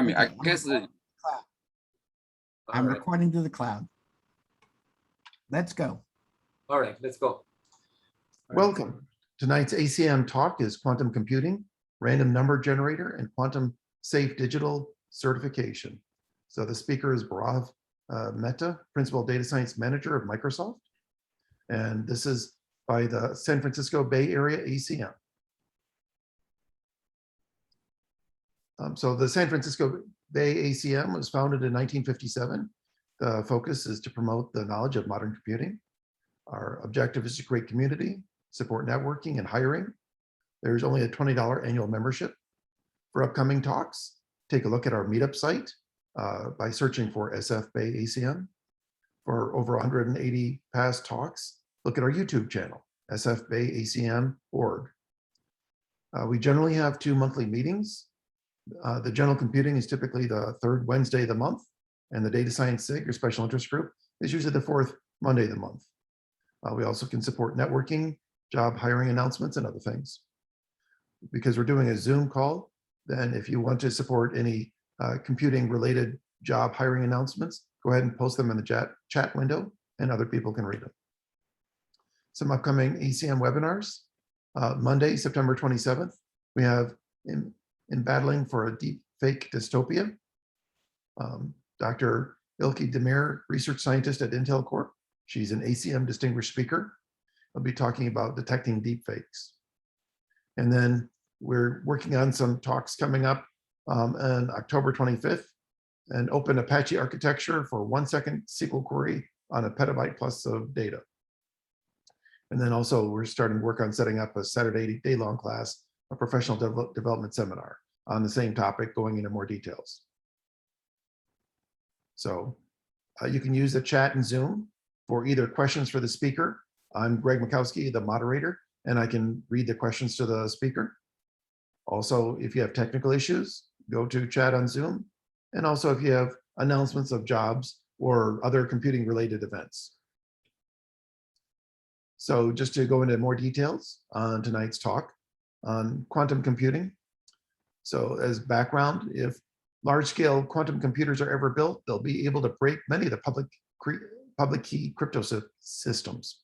mean, I Okay, guess I'm recording to the cloud. Let's go. All right, let's go. Welcome. Tonight's ACM talk is quantum computing, random number generator, and quantum safe digital certification. So the speaker is Bhairav Mehta, Principal Data Science Manager of Microsoft. And this is by the San Francisco Bay Area ACM. So the San Francisco Bay ACM was founded in 1957. The focus is to promote the knowledge of modern computing. Our objective is to create community, support networking and hiring. There's only a $20 annual membership. For upcoming talks, take a look at our meetup site by searching for SF Bay ACM. For over 180 past talks, look at our YouTube channel, sfbayacm.org. We generally have 2 monthly meetings. The general computing is typically the 3rd Wednesday of the month, and the data science SIG or special interest group is usually the 4th Monday of the month. We also can support networking, job hiring announcements, and other things. Because we're doing a Zoom call, then if you want to support any computing related job hiring announcements, go ahead and post them in the chat window and other people can read them. Some upcoming ACM webinars. Monday, September 27th, we have in battling for a deep fake dystopia. Dr. Ilke Demir, research scientist at Intel Corp. She's an ACM distinguished speaker. We'll be talking about detecting deep fakes. And then we're working on some talks coming up on October 25th, an open Apache architecture for 1-second SQL query on a petabyte plus of data. And then also we're starting work on setting up a Saturday day-long class, a professional development seminar on the same topic, going into more details. So you can use the chat in Zoom for either questions for the speaker. I'm Greg Mikowski, the moderator, and I can read the questions to the speaker. Also, if you have technical issues, go to chat on Zoom. And also if you have announcements of jobs or other computing related events. So just to go into more details on tonight's talk on quantum computing. So as background, if large-scale quantum computers are ever built, they'll be able to break many of the public key crypto systems.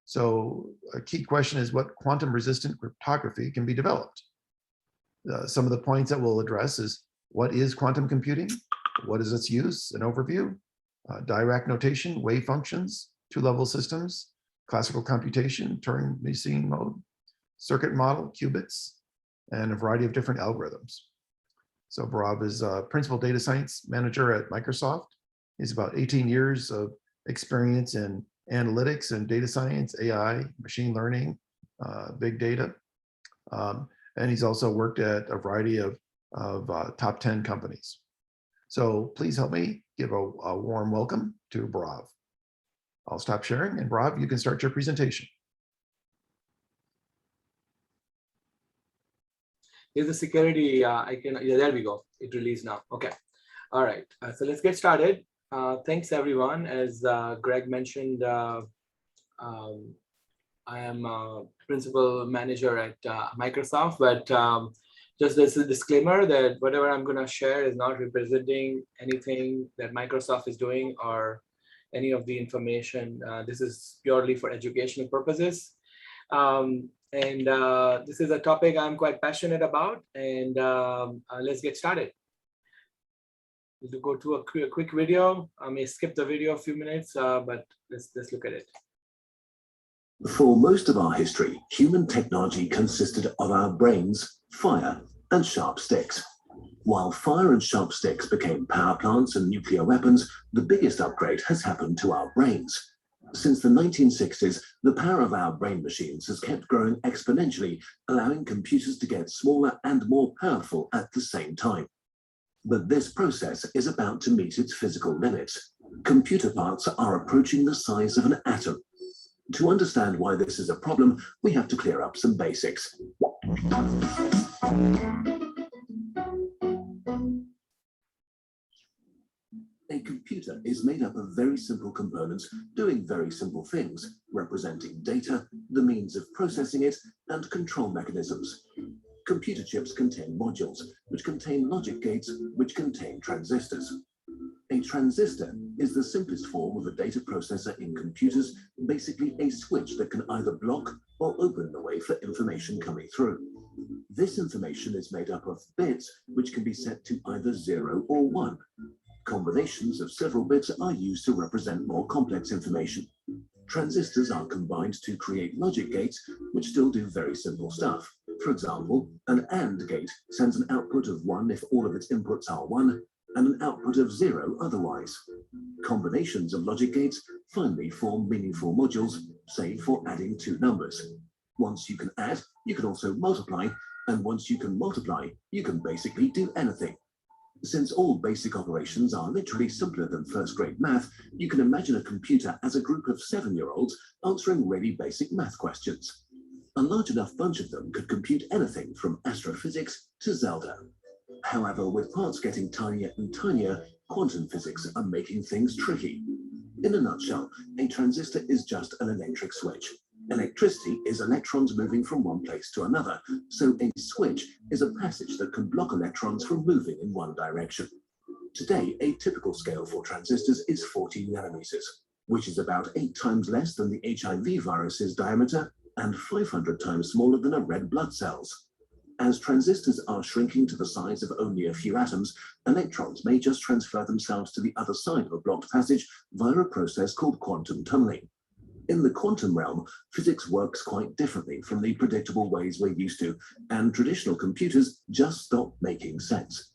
So a key question is what quantum-resistant cryptography can be developed. Some of the points that we'll address is what is quantum computing? What is its use? An overview, Dirac notation, wave functions, two-level systems, classical computation, Turing machine mode, circuit model, qubits, and a variety of different algorithms. So Bhairav is a principal data science manager at Microsoft. He's about 18 years of experience in analytics and data science, AI, machine learning, big data. And he's also worked at a variety of top 10 companies. So please help me give a warm welcome to Bhairav. I'll stop sharing, and Bhairav, you can start your presentation. Here's the security yeah, there we go. It released now. Okay. All right. So let's get started. Thanks, everyone. As Greg mentioned, I am a principal manager at Microsoft, but just as a disclaimer that whatever I'm going to share is not representing anything that Microsoft is doing or any of the information. This is purely for educational purposes. This is a topic I'm quite passionate about, and let's get started. We'll go to a quick video. I may skip the video a few minutes, but let's look at it. For most of our history, human technology consisted of our brains, fire, and sharp sticks. While fire and sharp sticks became power plants and nuclear weapons, the biggest upgrade has happened to our brains. Since the 1960s, the power of our brain machines has kept growing exponentially, allowing computers to get smaller and more powerful at the same time. But this process is about to meet its physical limits. Computer parts are approaching the size of an atom. To understand why this is a problem, we have to clear up some basics. A computer is made up of very simple components doing very simple things, representing data, the means of processing it, and control mechanisms. Computer chips contain modules, which contain logic gates, which contain transistors. A transistor is the simplest form of a data processor in computers, basically a switch that can either block or open the way for information coming through. This information is made up of bits, which can be set to either 0 or 1. Combinations of several bits are used to represent more complex information. Transistors are combined to create logic gates, which still do very simple stuff. For example, an AND gate sends an output of 1 if all of its inputs are 1, and an output of 0 otherwise. Combinations of logic gates finally form meaningful modules, say for adding two numbers. Once you can add, you can also multiply, and once you can multiply, you can basically do anything. Since all basic operations are literally simpler than first-grade math, you can imagine a computer as a group of 7-year-olds answering really basic math questions. A large enough bunch of them could compute anything from astrophysics to Zelda. However, with parts getting tinier and tinier, quantum physics are making things tricky. In a nutshell, a transistor is just an electric switch. Electricity is electrons moving from one place to another, so a switch is a passage that can block electrons from moving in one direction. Today, a typical scale for transistors is 40 nanometers, which is about 8 times less than the HIV virus's diameter and 500 times smaller than a red blood cell's. As transistors are shrinking to the size of only a few atoms, electrons may just transfer themselves to the other side of a blocked passage via a process called quantum tunneling. In the quantum realm, physics works quite differently from the predictable ways we're used to, and traditional computers just stop making sense.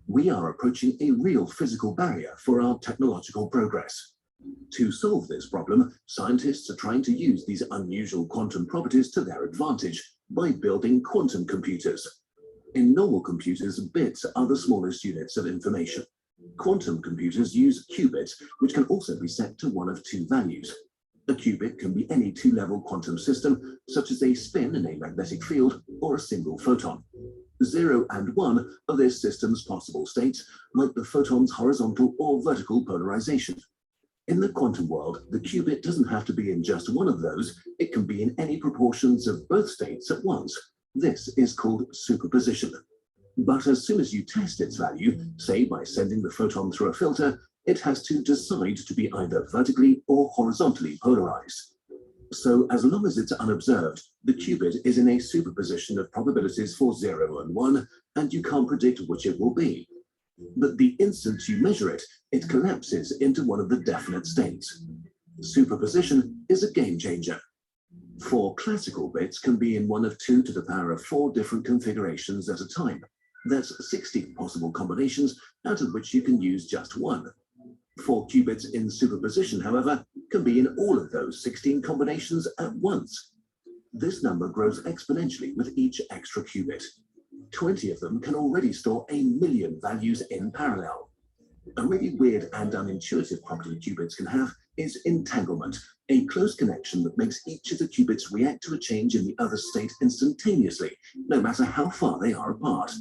We are approaching a real physical barrier for our technological progress. To solve this problem, scientists are trying to use these unusual quantum properties to their advantage by building quantum computers. In normal computers, bits are the smallest units of information. Quantum computers use qubits, which can also be set to one of two values. A qubit can be any two-level quantum system, such as a spin in a magnetic field or a single photon. 0 and 1 are this system's possible states, like the photon's horizontal or vertical polarization. In the quantum world, the qubit doesn't have to be in just one of those, it can be in any proportions of both states at once. This is called superposition. But as soon as you test its value, say by sending the photon through a filter, it has to decide to be either vertically or horizontally polarized. So as long as it's unobserved, the qubit is in a superposition of probabilities for 0 and 1, and you can't predict which it will be. But the instant you measure it, it collapses into one of the definite states. Superposition is a game changer. 4 classical bits can be in one of 2 to the power of 4 different configurations at a time. That's 16 possible combinations, out of which you can use just one. 4 qubits in superposition, however, can be in all of those 16 combinations at once. This number grows exponentially with each extra qubit. 20 of them can already store 1,000,000 values in parallel. A really weird and unintuitive property qubits can have is entanglement, a close connection that makes each of the qubits react to a change in the other state instantaneously, no matter how far they are apart.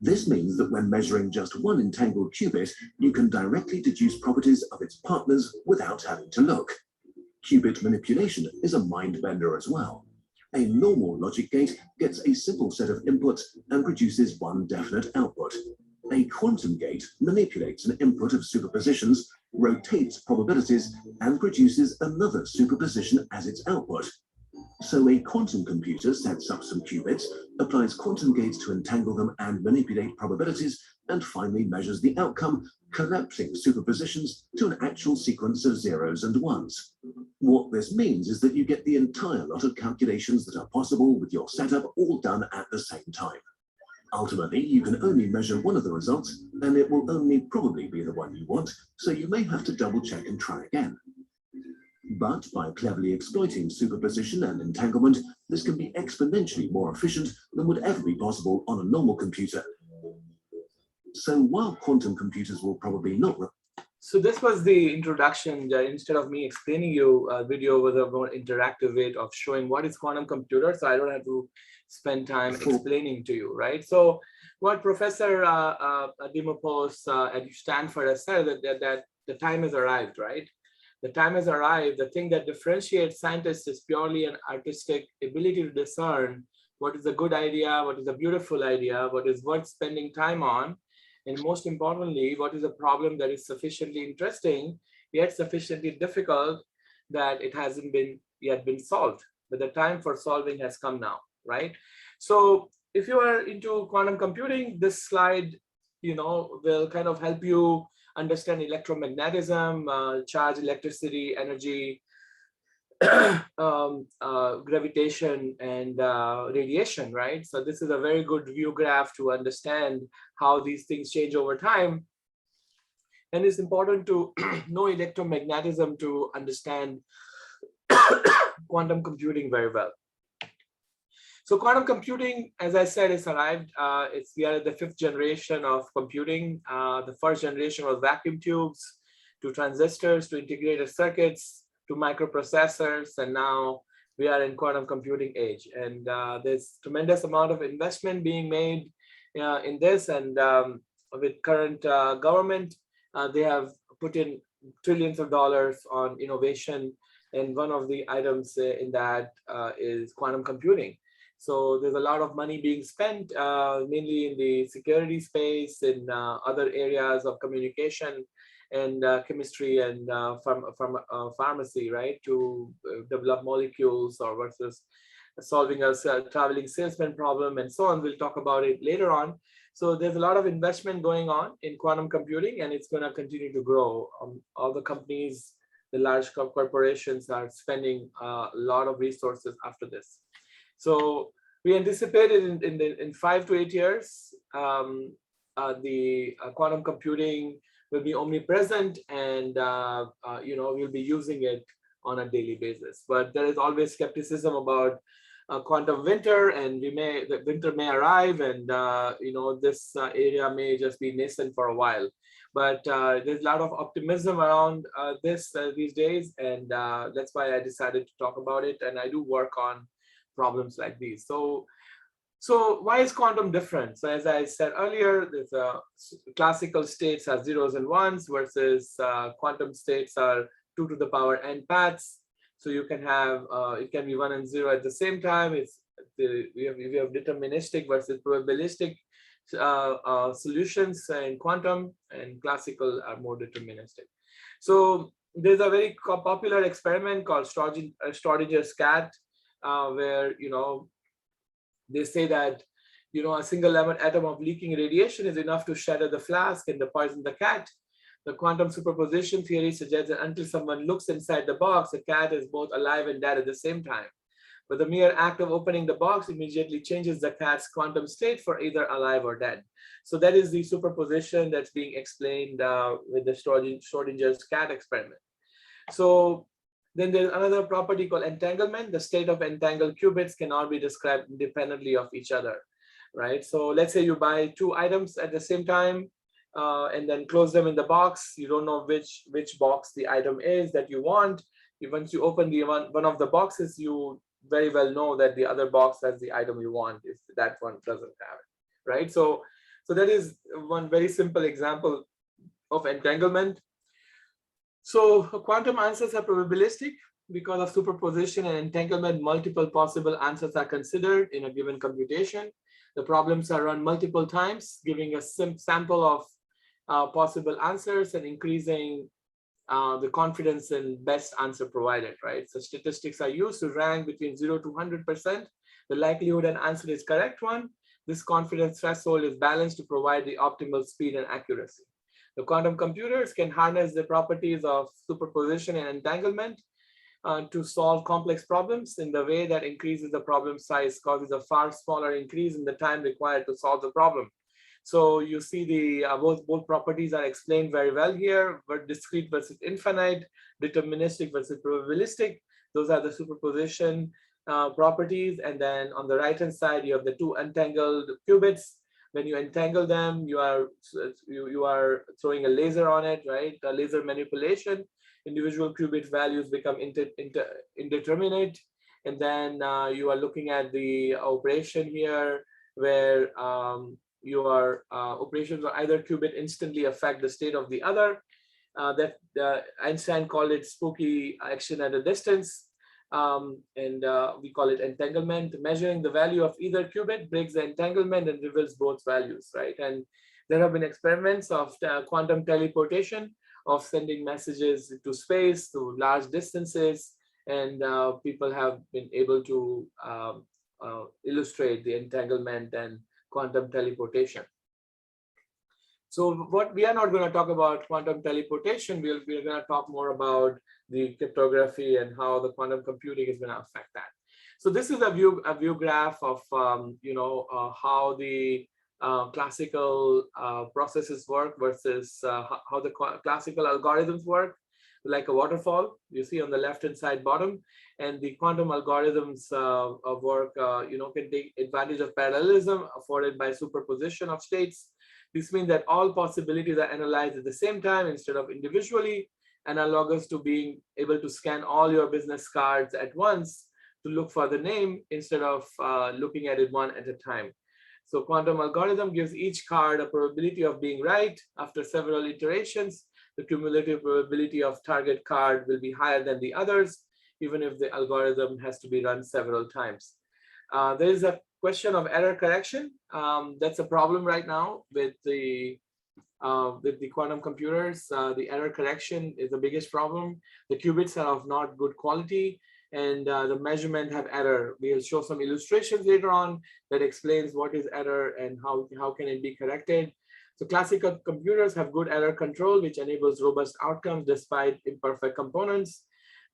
This means that when measuring just one entangled qubit, you can directly deduce properties of its partners without having to look. Qubit manipulation is a mind bender as well. A normal logic gate gets a simple set of inputs and produces one definite output. A quantum gate manipulates an input of superpositions, rotates probabilities, and produces another superposition as its output. So a quantum computer sets up some qubits, applies quantum gates to entangle them and manipulate probabilities, and finally measures the outcome, collapsing superpositions to an actual sequence of zeros and ones. What this means is that you get the entire lot of calculations that are possible with your setup all done at the same time. Ultimately, you can only measure one of the results, and it will only probably be the one you want, so you may have to double check and try again. But by cleverly exploiting superposition and entanglement, this can be exponentially more efficient than would ever be possible on a normal computer. So while quantum computers will probably not... So this was the introduction. Instead of me explaining you, a video was a more interactive way of showing what is quantum computer, so I don't have to spend time explaining to you, right? So what Professor Dimopoulos at Stanford has said that the time has arrived, right? The time has arrived. The thing that differentiates scientists is purely an artistic ability to discern what is a good idea, what is a beautiful idea, what is worth spending time on, and most importantly, what is a problem that is sufficiently interesting, yet sufficiently difficult that it hasn't been yet been solved. But the time for solving has come now, right? So if you are into quantum computing, this slide, will kind of help you understand electromagnetism, charge, electricity, energy, gravitation, and radiation, right? So this is a very good view graph to understand how these things change over time. And it's important to know electromagnetism to understand quantum computing very well. So quantum computing, as I said, it's arrived. We are the 5th generation of computing. The first generation was vacuum tubes, to transistors, to integrated circuits, to microprocessors, and now we are in quantum computing age. And there's tremendous amount of investment being made in this, and with current government, they have put in trillions of dollars on innovation, and one of the items in that is quantum computing. So there's a lot of money being spent, mainly in the security space, in other areas of communication and chemistry and pharmacy, right, to develop molecules or versus solving a traveling salesman problem and so on. We'll talk about it later on. So there's a lot of investment going on in quantum computing, and it's going to continue to grow. All the companies, the large corporations are spending a lot of resources after this. So we anticipated in 5 to 8 years, the quantum computing will be omnipresent, and we'll be using it on a daily basis. But there is always skepticism about quantum winter, and the winter may arrive, and this area may just be nascent for a while. But there's a lot of optimism around this these days, and that's why I decided to talk about it. And I do work on problems like these. So why is quantum different? So as I said earlier, there's classical states are zeros and ones, versus quantum states are 2 to the power n paths. So you can have, it can be 1 and 0 at the same time. We have deterministic versus probabilistic solutions in quantum, and classical are more deterministic. So there's a very popular experiment called Schrodinger's cat, where they say that a single atom of leaking radiation is enough to shatter the flask and poison the cat. The quantum superposition theory suggests that until someone looks inside the box, the cat is both alive and dead at the same time. But the mere act of opening the box immediately changes the cat's quantum state for either alive or dead. So that is the superposition that's being explained with the Schrodinger's cat experiment. So then there's another property called entanglement. The state of entangled qubits cannot be described independently of each other, right? So let's say you buy 2 items at the same time, and then close them in the box. You don't know which box the item is that you want. Once you open the one of the boxes, you very well know that the other box has the item you want if that one doesn't have it, right? So that is one very simple example of entanglement. So quantum answers are probabilistic. Because of superposition and entanglement, multiple possible answers are considered in a given computation. The problems are run multiple times, giving a sample of possible answers and increasing the confidence in best answer provided, right? So statistics are used to rank between 0 to 100%. The likelihood an answer is correct one. This confidence threshold is balanced to provide the optimal speed and accuracy. The quantum computers can harness the properties of superposition and entanglement to solve complex problems in the way that increases the problem size, causes a far smaller increase in the time required to solve the problem. So you see the both properties are explained very well here, but discrete versus infinite, deterministic versus probabilistic. Those are the superposition properties. And then on the right hand side, you have the 2 entangled qubits. When you entangle them, you are throwing a laser on it, right? A laser manipulation. Individual qubit values become indeterminate. And then you are looking at the operation here, where your operations on either qubit instantly affect the state of the other. That Einstein called it spooky action at a distance. We call it entanglement. Measuring the value of either qubit breaks the entanglement and reveals both values, right? And there have been experiments of quantum teleportation, of sending messages to space, to large distances, and people have been able to illustrate the entanglement and quantum teleportation. So what we are not going to talk about quantum teleportation, we're going to talk more about the cryptography and how the quantum computing is going to affect that. So this is a view graph of how the classical processes work versus how the classical algorithms work, like a waterfall you see on the left hand side bottom, and the quantum algorithms work can take advantage of parallelism afforded by superposition of states. This means that all possibilities are analyzed at the same time instead of individually, analogous to being able to scan all your business cards at once to look for the name instead of looking at it one at a time. So quantum algorithm gives each card a probability of being right. After several iterations, the cumulative probability of target card will be higher than the others, even if the algorithm has to be run several times. There is a question of error correction. That's a problem right now with the quantum computers. The error correction is the biggest problem. The qubits are of not good quality, and the measurement have error. We'll show some illustrations later on that explains what is error and how can it be corrected. So classical computers have good error control, which enables robust outcomes despite imperfect components.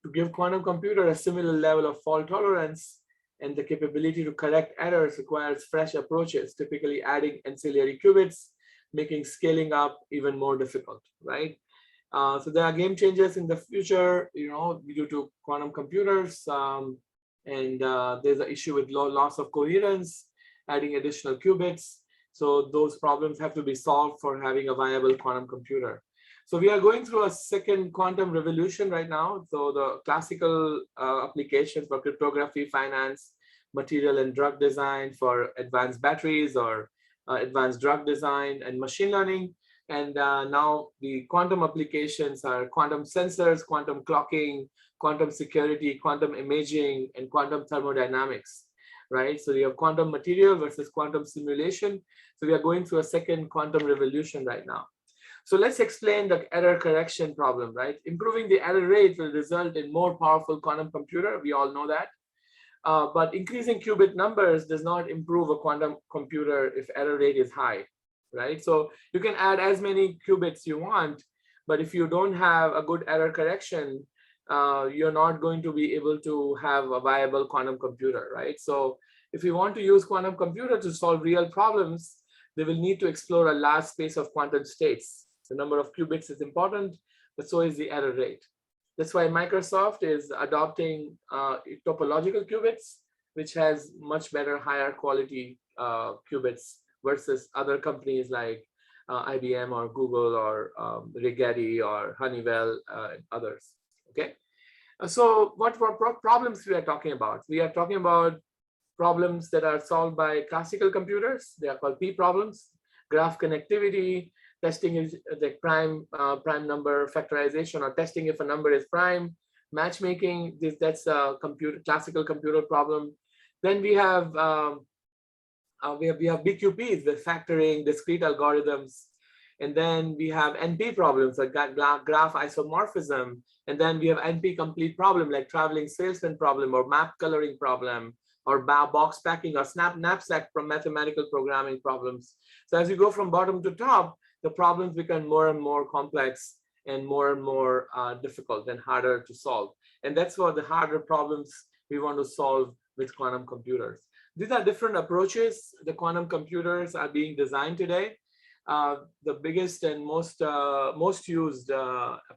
To give quantum computer a similar level of fault tolerance and the capability to correct errors requires fresh approaches, typically adding ancillary qubits, making scaling up even more difficult, right? So there are game changers in the future, due to quantum computers, and there's an issue with loss of coherence, adding additional qubits. So those problems have to be solved for having a viable quantum computer. So we are going through a second quantum revolution right now. So the classical applications for cryptography, finance, material and drug design, for advanced batteries or advanced drug design and machine learning. And now the quantum applications are quantum sensors, quantum clocking, quantum security, quantum imaging, and quantum thermodynamics, right? So you have quantum material versus quantum simulation. So we are going through a second quantum revolution right now. So let's explain the error correction problem, right? Improving the error rate will result in more powerful quantum computer. We all know that. But increasing qubit numbers does not improve a quantum computer if error rate is high, right? So you can add as many qubits you want, but if you don't have a good error correction, you're not going to be able to have a viable quantum computer, right? So if you want to use quantum computer to solve real problems, they will need to explore a large space of quantum states. The number of qubits is important, but so is the error rate. That's why Microsoft is adopting topological qubits, which has much better, higher quality qubits versus other companies like IBM or Google or Rigetti or Honeywell and others. Okay, so what problems we are talking about? We are talking about problems that are solved by classical computers. They are called P problems. Graph connectivity, testing is the prime number factorization, or testing if a number is prime. Matchmaking, that's a classical computer problem. Then we have BQPs, the factoring, discrete algorithms. And then we have NP problems like graph isomorphism. And then we have NP complete problem like traveling salesman problem or map coloring problem or box packing or knapsack from mathematical programming problems. So as you go from bottom to top, the problems become more and more complex and more difficult and harder to solve. And that's what the harder problems we want to solve with quantum computers. These are different approaches. The quantum computers are being designed today. The biggest and most used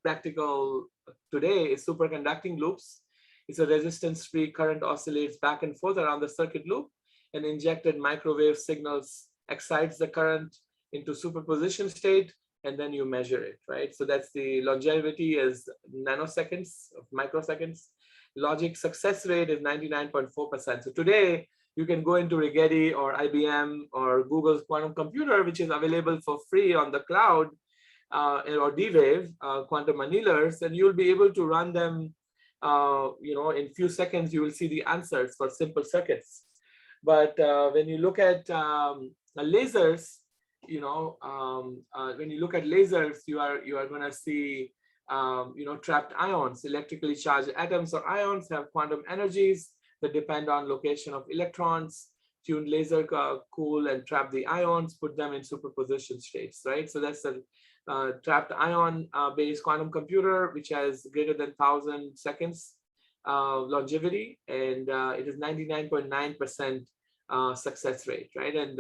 practical today is superconducting loops. It's a resistance-free current oscillates back and forth around the circuit loop, and injected microwave signals excites the current into superposition state, and then you measure it, right? So that's the longevity is nanoseconds of microseconds. Logic success rate is 99.4%. So today, you can go into Rigetti or IBM or Google's quantum computer, which is available for free on the cloud, or D-Wave, quantum annealers, and you'll be able to run them in few seconds, you will see the answers for simple circuits. But when you look at lasers, when you look at lasers, you are going to see trapped ions. Electrically charged atoms or ions have quantum energies that depend on location of electrons. Tuned laser cool and trap the ions, put them in superposition states, right? So that's a trapped ion based quantum computer, which has greater than 1,000 seconds longevity, and it is 99.9% success rate, right? And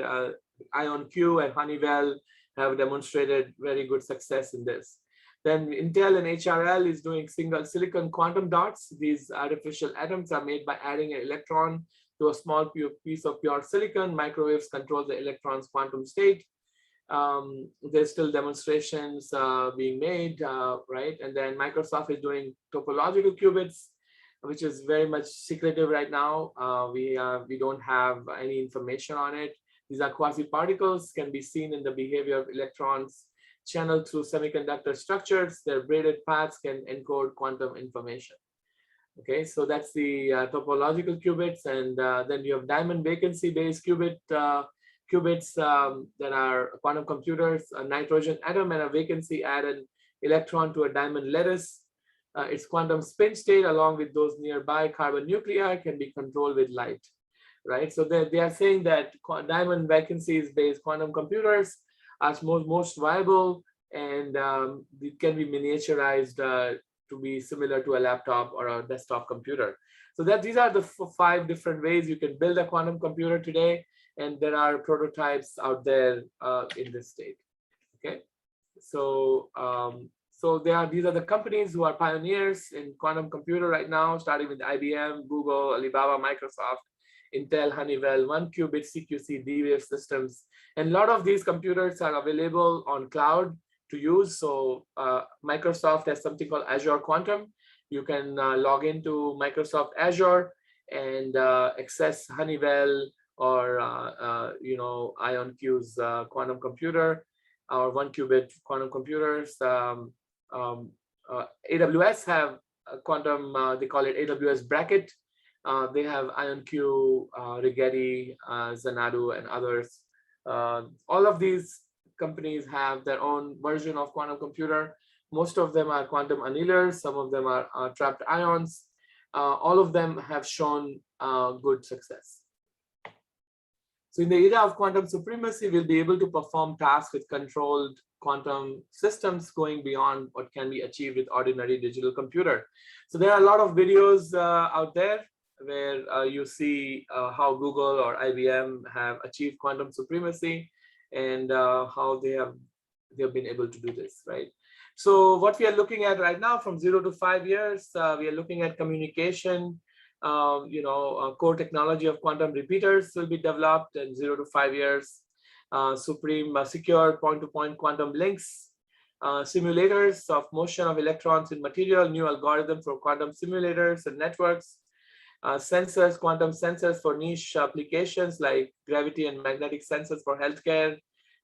IonQ and Honeywell have demonstrated very good success in this. Then Intel and HRL is doing single silicon quantum dots. These artificial atoms are made by adding an electron to a small piece of pure silicon. Microwaves control the electron's quantum state. There's still demonstrations being made, right? And then Microsoft is doing topological qubits, which is very much secretive right now. We don't have any information on it. These are quasi-particles, can be seen in the behavior of electrons channeled through semiconductor structures. Their braided paths can encode quantum information. Okay, so that's the topological qubits, and then you have diamond vacancy-based qubits that are quantum computers. A nitrogen atom and a vacancy add an electron to a diamond lattice. Its quantum spin state, along with those nearby carbon nuclei, can be controlled with light, right? So they are saying that diamond vacancies-based quantum computers are most viable, and it can be miniaturized to be similar to a laptop or a desktop computer. So these are the 5 different ways you can build a quantum computer today, and there are prototypes out there in this state. Okay, so these are the companies who are pioneers in quantum computer right now, starting with IBM, Google, Alibaba, Microsoft, Intel, Honeywell, 1-qubit CQC, D-Wave systems. And a lot of these computers are available on cloud to use. So Microsoft has something called Azure Quantum. You can log into Microsoft Azure and access Honeywell or IonQ's quantum computer or 1-qubit quantum computers. AWS have a quantum, they call it AWS Bracket. They have IonQ, Rigetti, Xanadu, and others. All of these companies have their own version of quantum computer. Most of them are quantum annealers. Some of them are trapped ions. All of them have shown good success. So in the era of quantum supremacy, we'll be able to perform tasks with controlled quantum systems going beyond what can be achieved with ordinary digital computer. So there are a lot of videos out there where you see how Google or IBM have achieved quantum supremacy and how they have been able to do this, right? So what we are looking at right now from 0 to 5 years, we are looking at communication. Core technology of quantum repeaters will be developed in 0 to 5 years. Secure point-to-point quantum links, simulators of motion of electrons in material, new algorithm for quantum simulators and networks, sensors, quantum sensors for niche applications like gravity and magnetic sensors for healthcare,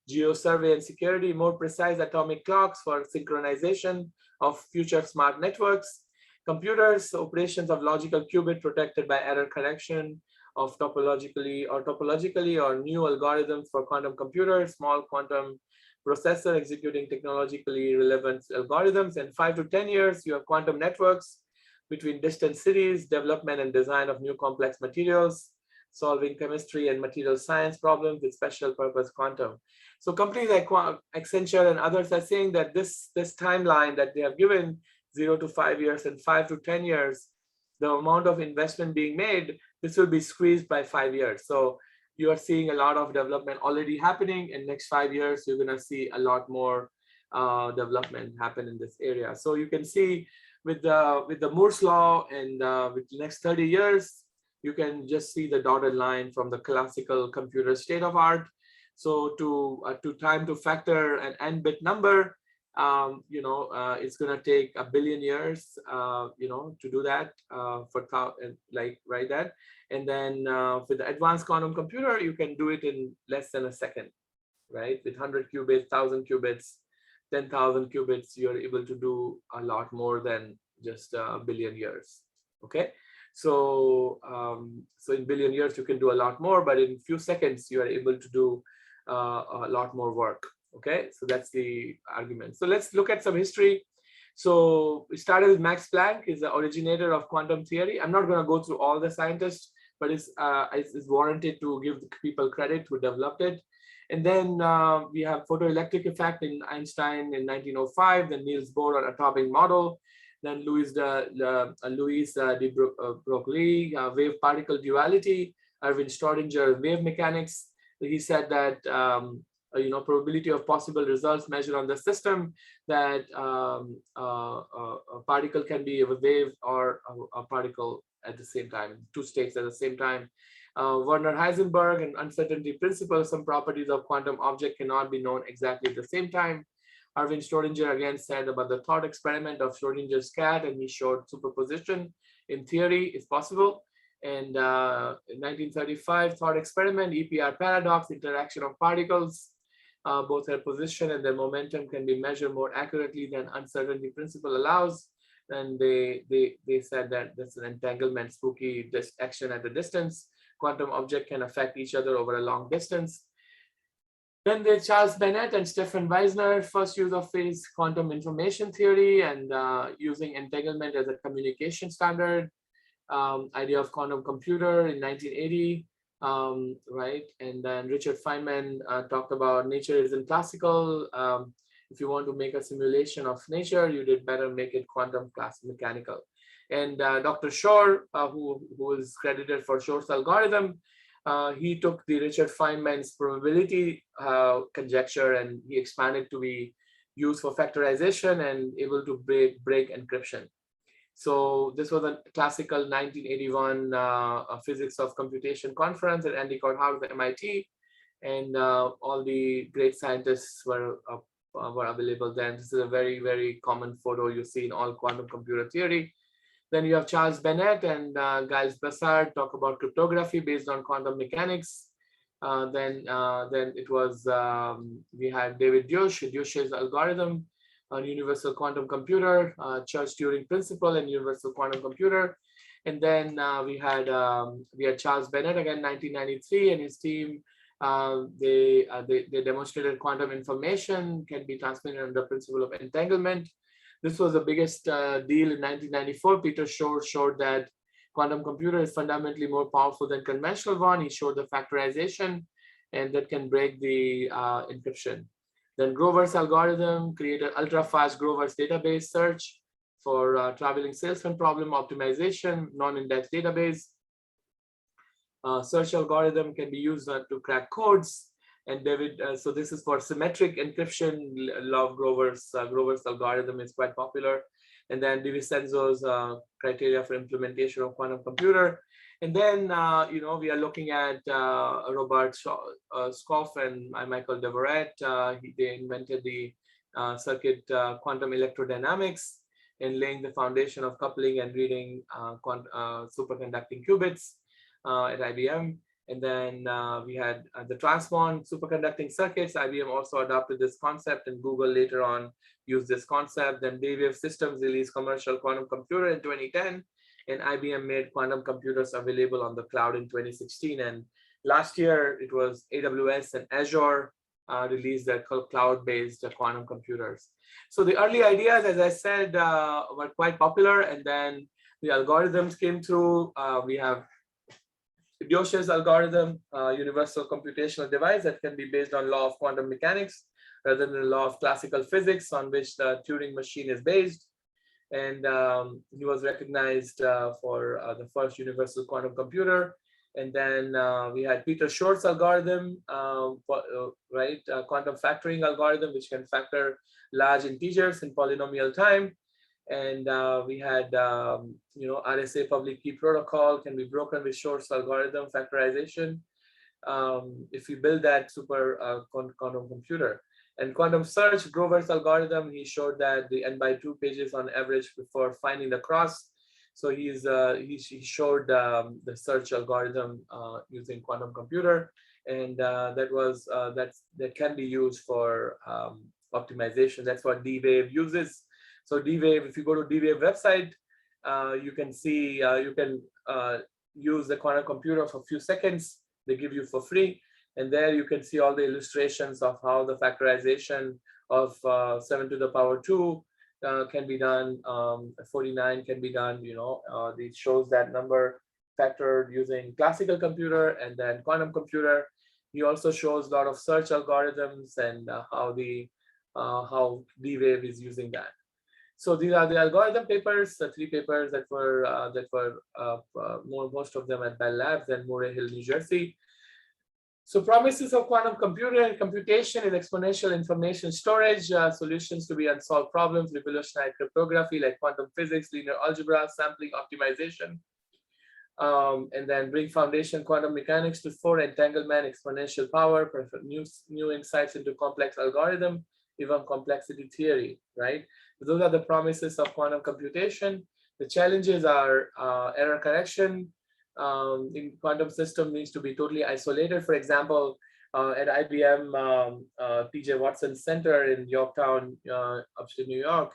geosurvey and security, more precise atomic clocks for synchronization of future smart networks, computers, operations of logical qubit protected by error correction of topologically or new algorithms for quantum computers, small quantum processor executing technologically relevant algorithms. In 5 to 10 years, you have quantum networks between distant cities, development and design of new complex materials, solving chemistry and material science problems with special purpose quantum. So companies like Accenture and others are saying that this timeline that they have given, 0 to 5 years and 5 to 10 years, the amount of investment being made, this will be squeezed by 5 years. So you are seeing a lot of development already happening. In next 5 years, you're going to see a lot more development happen in this area. So you can see with the Moore's law and with the next 30 years, you can just see the dotted line from the classical computer state of art. So to time to factor an n-bit number, it's going to take 1 billion years, to do that write that. And then with the advanced quantum computer, you can do it in less than a second, right? With 100 qubits, 1,000 qubits, 10,000 qubits, you're able to do a lot more than just a billion years. Okay, so so in billion years you can do a lot more, but in few seconds you are able to do a lot more work. Okay, so that's the argument. So let's look at some history. So we started with Max Planck, is the originator of quantum theory. I'm not going to go through all the scientists, but it's warranted to give the people credit who developed it. And then we have photoelectric effect in Einstein in 1905, then Niels Bohr on atomic model, then Louis de Broglie, wave particle duality, Erwin Schrödinger, wave mechanics. He said that probability of possible results measured on the system, that a particle can be a wave or a particle at the same time, two states at the same time. Werner Heisenberg and uncertainty principle, some properties of quantum object cannot be known exactly at the same time. Erwin Schrödinger again said about the thought experiment of Schrödinger's cat, and he showed superposition in theory is possible. And in 1935, thought experiment, EPR paradox, interaction of particles, both their position and their momentum can be measured more accurately than uncertainty principle allows. And they said that that's an entanglement, spooky action at a distance. Quantum object can affect each other over a long distance. Then there's Charles Bennett and Stefan Weisner, first use of phase quantum information theory and using entanglement as a communication standard. Idea of quantum computer in 1980, right? And then Richard Feynman talked about nature isn't classical. If you want to make a simulation of nature, you did better make it quantum classical mechanical. And Dr. Shor, who is credited for Shor's algorithm, he took the Richard Feynman's probability conjecture and he expanded to be used for factorization and able to break encryption. So this was a classical 1981 physics of computation conference at Andy Courthouse at MIT, and all the great scientists were available then. This is a very, very common photo you see in all quantum computer theory. Then you have Charles Bennett and Giles Bessard talk about cryptography based on quantum mechanics. Then it was, we had David Deutsch's algorithm on universal quantum computer, Church-Turing principle and universal quantum computer. And then we had Charles Bennett again, 1993, and his team. They demonstrated quantum information can be transmitted under the principle of entanglement. This was the biggest deal in 1994. Peter Shor showed that quantum computer is fundamentally more powerful than conventional one. He showed the factorization, and that can break the encryption. Then Grover's algorithm created ultra-fast Grover's database search for traveling salesman problem optimization, non-indexed database. Search algorithm can be used to crack codes. And David, so this is for symmetric encryption. Love Grover's algorithm is quite popular. And then DiVincenzo's criteria for implementation of quantum computer. And then, we are looking at Robert Skoff and Michael Devoret. They invented the circuit quantum electrodynamics and laying the foundation of coupling and reading superconducting qubits at IBM. And then we had the transmon superconducting circuits. IBM also adopted this concept, and Google later on used this concept. Then Wave Systems released commercial quantum computer in 2010, and IBM made quantum computers available on the cloud in 2016. And last year, it was AWS and Azure released their cloud-based quantum computers. So the early ideas, as I said, were quite popular, and then the algorithms came through. We have Gauss's algorithm, universal computational device that can be based on law of quantum mechanics rather than the law of classical physics on which the Turing machine is based. And he was recognized for the first universal quantum computer. And then we had Peter Shor's algorithm, quantum factoring algorithm, which can factor large integers in polynomial time. And we had, RSA public key protocol can be broken with Shor's algorithm factorization if we build that super quantum computer. And quantum search, Grover's algorithm, he showed that the n/2 pages on average before finding the cross. So he showed the search algorithm using quantum computer, and that can be used for optimization. That's what D-Wave uses. So D-Wave, if you go to D-Wave website, you can see, you can use the quantum computer for a few seconds. They give you for free. And there you can see all the illustrations of how the factorization of 7 to the power 2 can be done, 49 can be done, this shows that number factored using classical computer and then quantum computer. He also shows a lot of search algorithms and how D-Wave is using that. So these are the algorithm papers, the 3 papers that were most of them at Bell Labs and Murray Hill, New Jersey. So promises of quantum computer and computation is exponential information storage, solutions to be unsolved problems, revolutionize cryptography like quantum physics, linear algebra, sampling optimization, and then bring foundation quantum mechanics to fore entanglement, exponential power, new insights into complex algorithm, even complexity theory, right? So those are the promises of quantum computation. The challenges are error correction. In quantum system needs to be totally isolated. For example, at IBM P.J. Watson Center in Yorktown, upstate New York,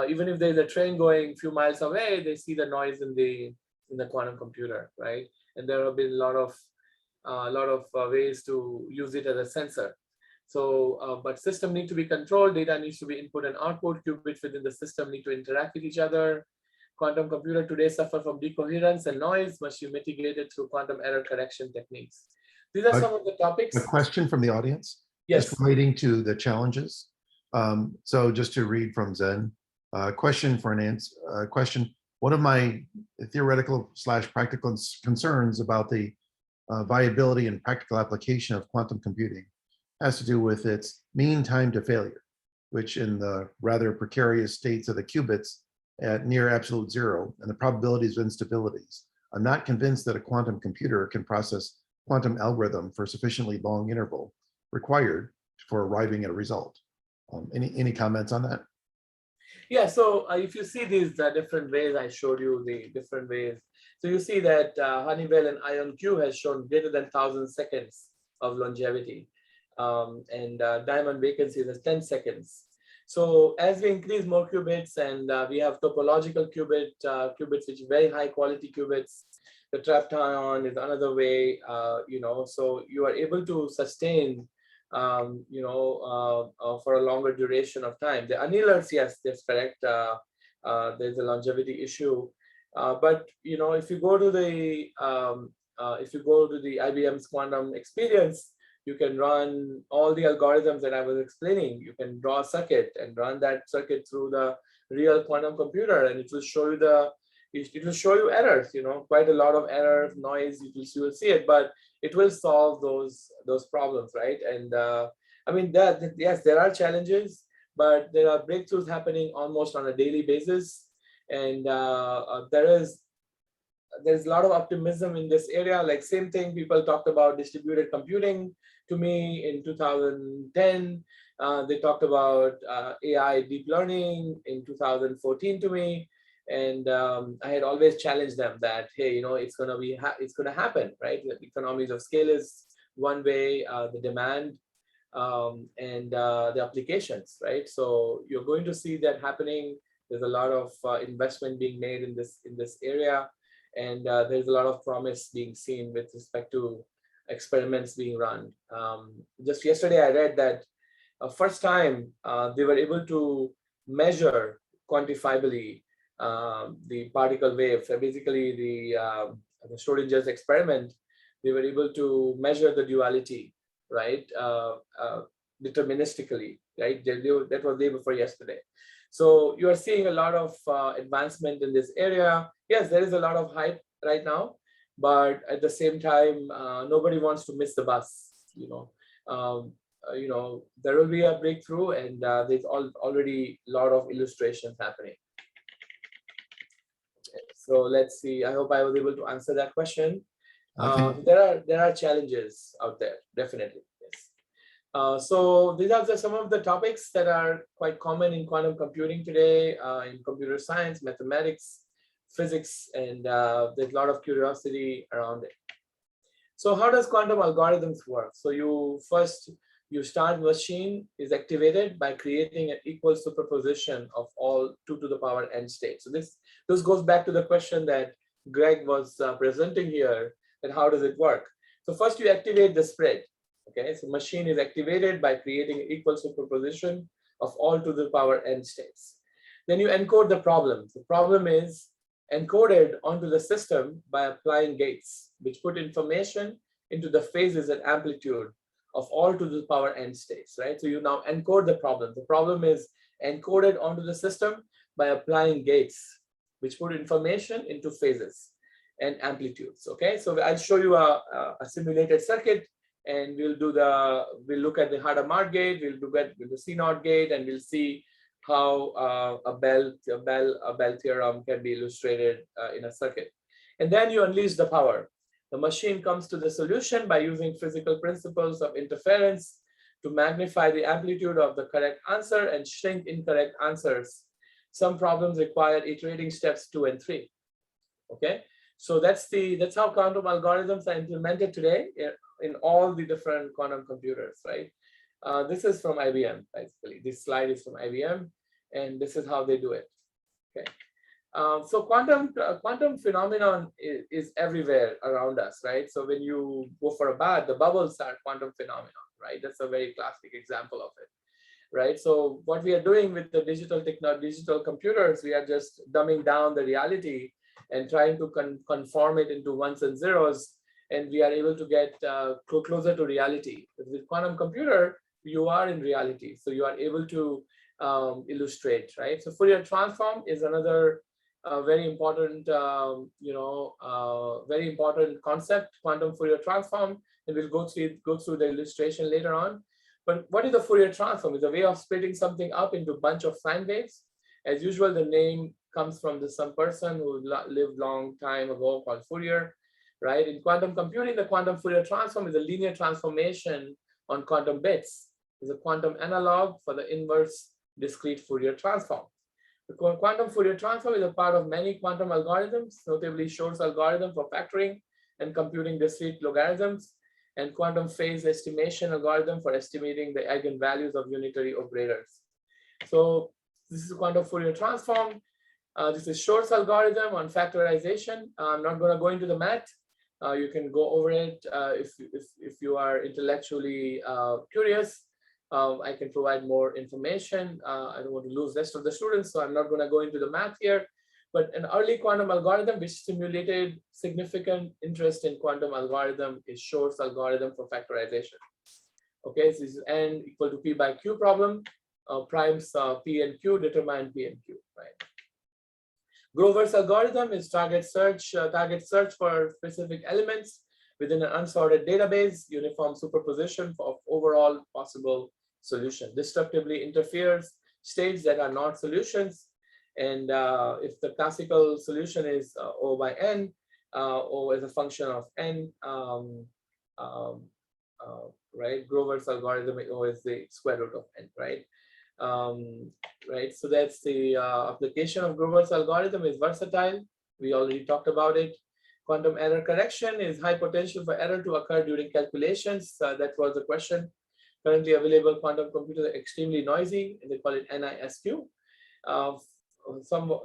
even if there's a train going a few miles away, they see the noise in the quantum computer, right? And there have been a lot of ways to use it as a sensor. So, but system need to be controlled, data needs to be input and output, qubits within the system need to interact with each other. Quantum computer today suffer from decoherence and noise, must be mitigated through quantum error correction techniques. These are some of the topics. A question from the audience, yes, just relating to the challenges. So just to read from Zen, question for an answer, question. One of my theoretical / practical concerns about the viability and practical application of quantum computing has to do with its mean time to failure, which in the rather precarious states of the qubits at near absolute zero and the probabilities of instabilities. I'm not convinced that a quantum computer can process quantum algorithm for a sufficiently long interval required for arriving at a result. Any comments on that? Yeah, so if you see these different ways, I showed you the different ways. So you see that Honeywell and IonQ has shown greater than 1,000 seconds of longevity. And diamond vacancy is 10 seconds. So as we increase more qubits and we have topological qubits which are very high quality qubits, the trapped ion is another way, so you are able to sustain, for a longer duration of time. The annealers, yes, that's correct. There's a longevity issue, but if you go to the IBM's quantum experience, you can run all the algorithms that I was explaining. You can draw a circuit and run that circuit through the real quantum computer, and it will show you errors. Quite a lot of errors, noise. You will see it, but it will solve those problems, right? And I mean that yes, there are challenges, but there are breakthroughs happening almost on a daily basis, and there's a lot of optimism in this area. Like same thing, people talked about distributed computing to me in 2010. They talked about AI deep learning in 2014 to me. And I had always challenged them that, hey, it's going to happen, right? The economies of scale is one way, the demand and the applications, right? So you're going to see that happening. There's a lot of investment being made in this area. And there's a lot of promise being seen with respect to experiments being run. Just yesterday, I read that first time they were able to measure quantifiably the particle wave. So basically, the Schrodinger's experiment, they were able to measure the duality, right, deterministically, right? That was day before yesterday. So you are seeing a lot of advancement in this area. Yes, there is a lot of hype right now, but at the same time, nobody wants to miss the bus. There will be a breakthrough, and there's already a lot of illustrations happening. Okay, so let's see. I hope I was able to answer that question. There are challenges out there, definitely. Yes. So these are some of the topics that are quite common in quantum computing today, in computer science, mathematics, physics, and there's a lot of curiosity around it. So how does quantum algorithms work? So you first your start machine is activated by creating an equal superposition of all 2 to the power n states. So this goes back to the question that Greg was presenting here, that how does it work? So first you activate the spread. Okay, so machine is activated by creating an equal superposition of all to the power n states. Then you encode the problem. The problem is encoded onto the system by applying gates, which put information into the phases and amplitude of all to the power n states, right? So you now encode the problem. The problem is encoded onto the system by applying gates, which put information into phases and amplitudes. Okay, so I'll show you a simulated circuit, and we'll look at the Hadamard gate, we'll look at the C0 gate, and we'll see how a Bell theorem can be illustrated in a circuit. And then you unleash the power. The machine comes to the solution by using physical principles of interference to magnify the amplitude of the correct answer and shrink incorrect answers. Some problems require iterating steps 2 and 3. Okay, so that's how quantum algorithms are implemented today in all the different quantum computers, right? This is from IBM, basically. This slide is from IBM, and this is how they do it. Okay. So quantum phenomenon is everywhere around us, right? So when you go for a bath, the bubbles are quantum phenomenon, right? That's a very classic example of it, right? So what we are doing with the digital computers, we are just dumbing down the reality and trying to conform it into ones and zeros, and we are able to get closer to reality. With quantum computer, you are in reality, so you are able to illustrate, right? So Fourier transform is another very important, very important concept, quantum Fourier transform, and we'll go through the illustration later on. But what is the Fourier transform? It's a way of splitting something up into a bunch of sine waves. As usual, the name comes from some person who lived long time ago called Fourier, right? In quantum computing, the quantum Fourier transform is a linear transformation on quantum bits. It's a quantum analog for the inverse discrete Fourier transform. The quantum Fourier transform is a part of many quantum algorithms, notably Shor's algorithm for factoring and computing discrete logarithms, and quantum phase estimation algorithm for estimating the eigenvalues of unitary operators. So this is a quantum Fourier transform. This is Shor's algorithm on factorization. I'm not going to go into the math. You can go over it if you are intellectually curious. I can provide more information. I don't want to lose the rest of the students, so I'm not going to go into the math here. But an early quantum algorithm which stimulated significant interest in quantum algorithm is Shor's algorithm for factorization. Okay, so this is n equal to p by q problem. Primes p and q determine p and q, right? Grover's algorithm is target search for specific elements within an unsorted database, uniform superposition of overall possible solution. Destructively interferes states that are not solutions. And if the classical solution is O by n, O is a function of n, right? Grover's algorithm, O is the square root of n, right? Right, so that's the application of Grover's algorithm is versatile. We already talked about it. Quantum error correction is high potential for error to occur during calculations. That was the question. Currently available quantum computers are extremely noisy, and they call it NISQ.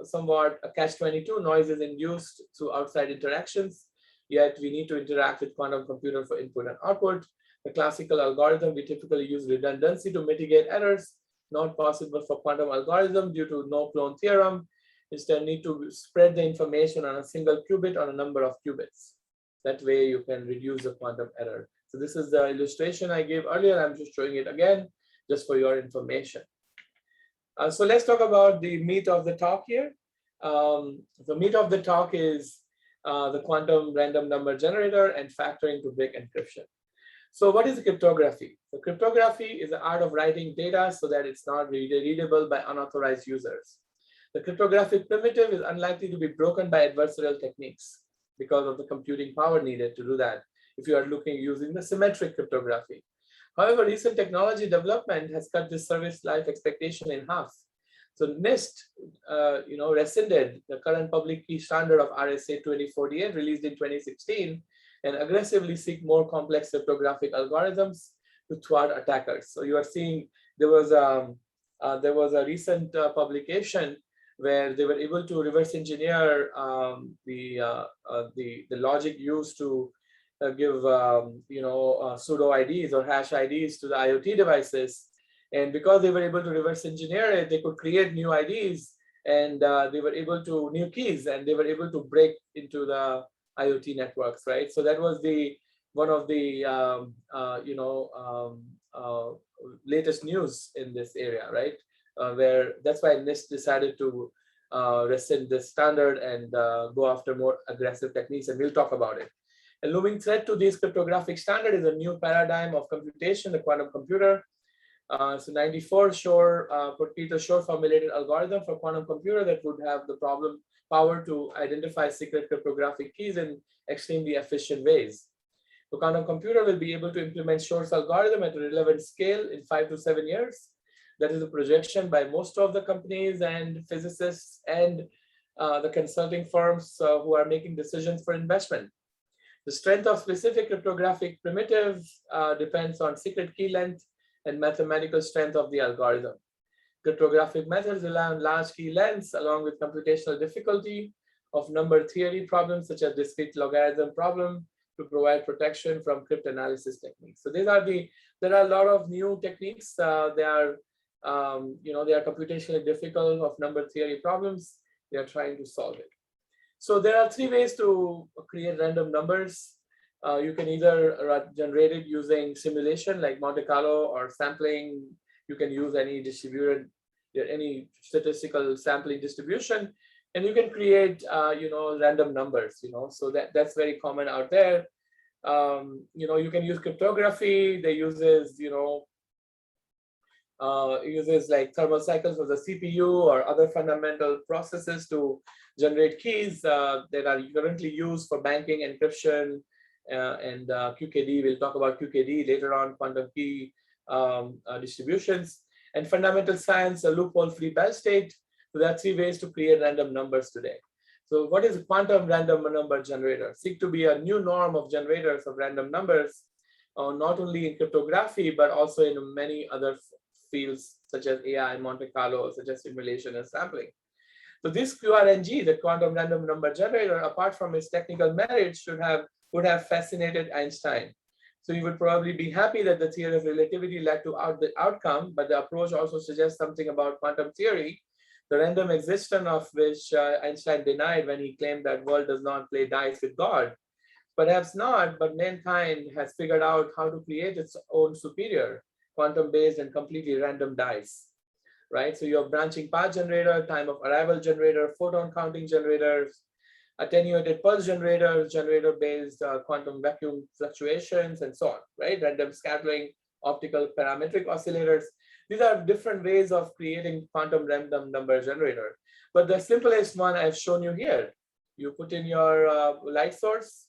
Somewhat a catch-22, noise is induced through outside interactions, yet we need to interact with quantum computer for input and output. The classical algorithm, we typically use redundancy to mitigate errors, not possible for quantum algorithm due to no clone theorem. Instead, need to spread the information on a single qubit on a number of qubits. That way you can reduce the quantum error. So this is the illustration I gave earlier. I'm just showing it again, just for your information. So let's talk about the meat of the talk here. The meat of the talk is the quantum random number generator and factoring to brick encryption. So what is cryptography? So cryptography is the art of writing data so that it's not readable by unauthorized users. The cryptographic primitive is unlikely to be broken by adversarial techniques because of the computing power needed to do that if you are using the symmetric cryptography. However, recent technology development has cut this service life expectation in half. So NIST, rescinded the current public key standard of RSA 2048 released in 2016 and aggressively seek more complex cryptographic algorithms to thwart attackers. So you are seeing there was a recent publication where they were able to reverse engineer the logic used to give pseudo IDs or hash IDs to the IoT devices, and because they were able to reverse engineer it, they could create new IDs, and they were able to new keys, and they were able to break into the IoT networks, right? So that was the one of the latest news in this area, right? Where that's why NIST decided to rescind this standard and go after more aggressive techniques, and we'll talk about it. A looming threat to this cryptographic standard is a new paradigm of computation, the quantum computer. So 94 Peter Shor formulated algorithm for quantum computer that would have the power to identify secret cryptographic keys in extremely efficient ways. The quantum computer will be able to implement Shor's algorithm at a relevant scale in 5 to 7 years. That is a projection by most of the companies and physicists and the consulting firms who are making decisions for investment. The strength of specific cryptographic primitive depends on secret key length and mathematical strength of the algorithm. Cryptographic methods rely on large key lengths along with computational difficulty of number theory problems such as discrete logarithm problem to provide protection from cryptanalysis techniques. So there are a lot of new techniques. They are computationally difficult of number theory problems. They are trying to solve it. So there are 3 ways to create random numbers. You can either generate it using simulation like Monte Carlo or sampling. You can use any statistical sampling distribution, and you can create random numbers. So that's very common out there. You can use cryptography. They uses like thermal cycles of the CPU or other fundamental processes to generate keys that are currently used for banking, encryption, and QKD. We'll talk about QKD later on, quantum key distributions, and fundamental science, a loophole-free Bell state. So there are 3 ways to create random numbers today. So what is a quantum random number generator? Seek to be a new norm of generators of random numbers, not only in cryptography, but also in many other fields such as AI, Monte Carlo, such as simulation and sampling. So this QRNG, the quantum random number generator, apart from its technical merits, would have fascinated Einstein. So you would probably be happy that the theory of relativity led to the outcome, but the approach also suggests something about quantum theory, the random existence of which Einstein denied when he claimed that world does not play dice with God. Perhaps not, but mankind has figured out how to create its own superior, quantum-based and completely random dice, right? So you have branching path generator, time of arrival generator, photon counting generators, attenuated pulse generators, generator-based quantum vacuum fluctuations, and so on, right? Random scattering, optical parametric oscillators. These are different ways of creating quantum random number generator. But the simplest one I've shown you here. You put in your light source,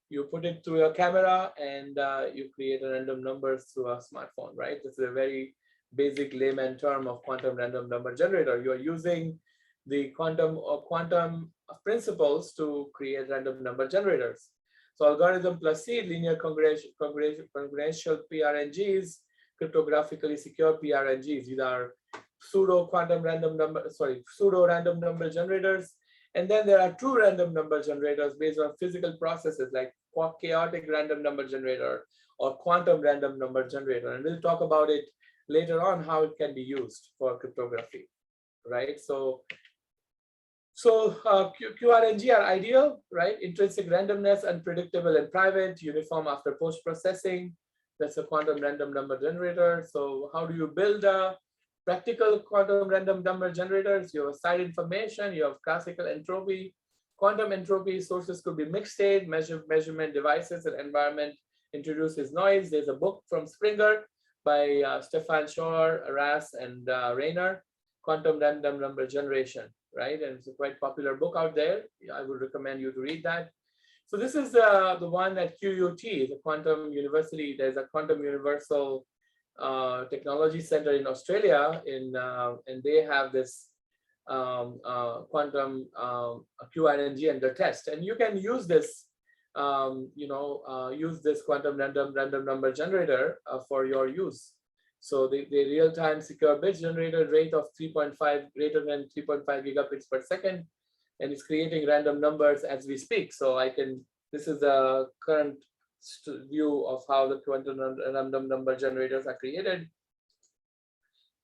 you put it through your camera, and you create a random number through a smartphone, right? This is a very basic layman term of quantum random number generator. You are using the quantum principles to create random number generators. So algorithm plus seed, linear congruential PRNGs, cryptographically secure PRNGs. These are pseudo random number generators. And then there are true random number generators based on physical processes like chaotic random number generator or quantum random number generator. And we'll talk about it later on, how it can be used for cryptography, right? So QRNG are ideal, right? Intrinsic randomness, unpredictable and private, uniform after post-processing. That's a quantum random number generator. So how do you build a practical quantum random number generators? You have side information, you have classical entropy. Quantum entropy sources could be mixed state, measurement devices, and environment introduces noise. There's a book from Springer by Stefan Shor, Ras, and Rayner, Quantum Random Number Generation, right? And it's a quite popular book out there. I would recommend you to read that. So this is the one at QUT, the Quantum University. There's a Quantum Universal Technology Center in Australia, and they have this quantum QRNG under test. And you can use this use this quantum random number generator for your use. So the real-time secure bit generator rate of 3.5 greater than 3.5 gigabits per second, and it's creating random numbers as we speak. So this is the current view of how the quantum random number generators are created.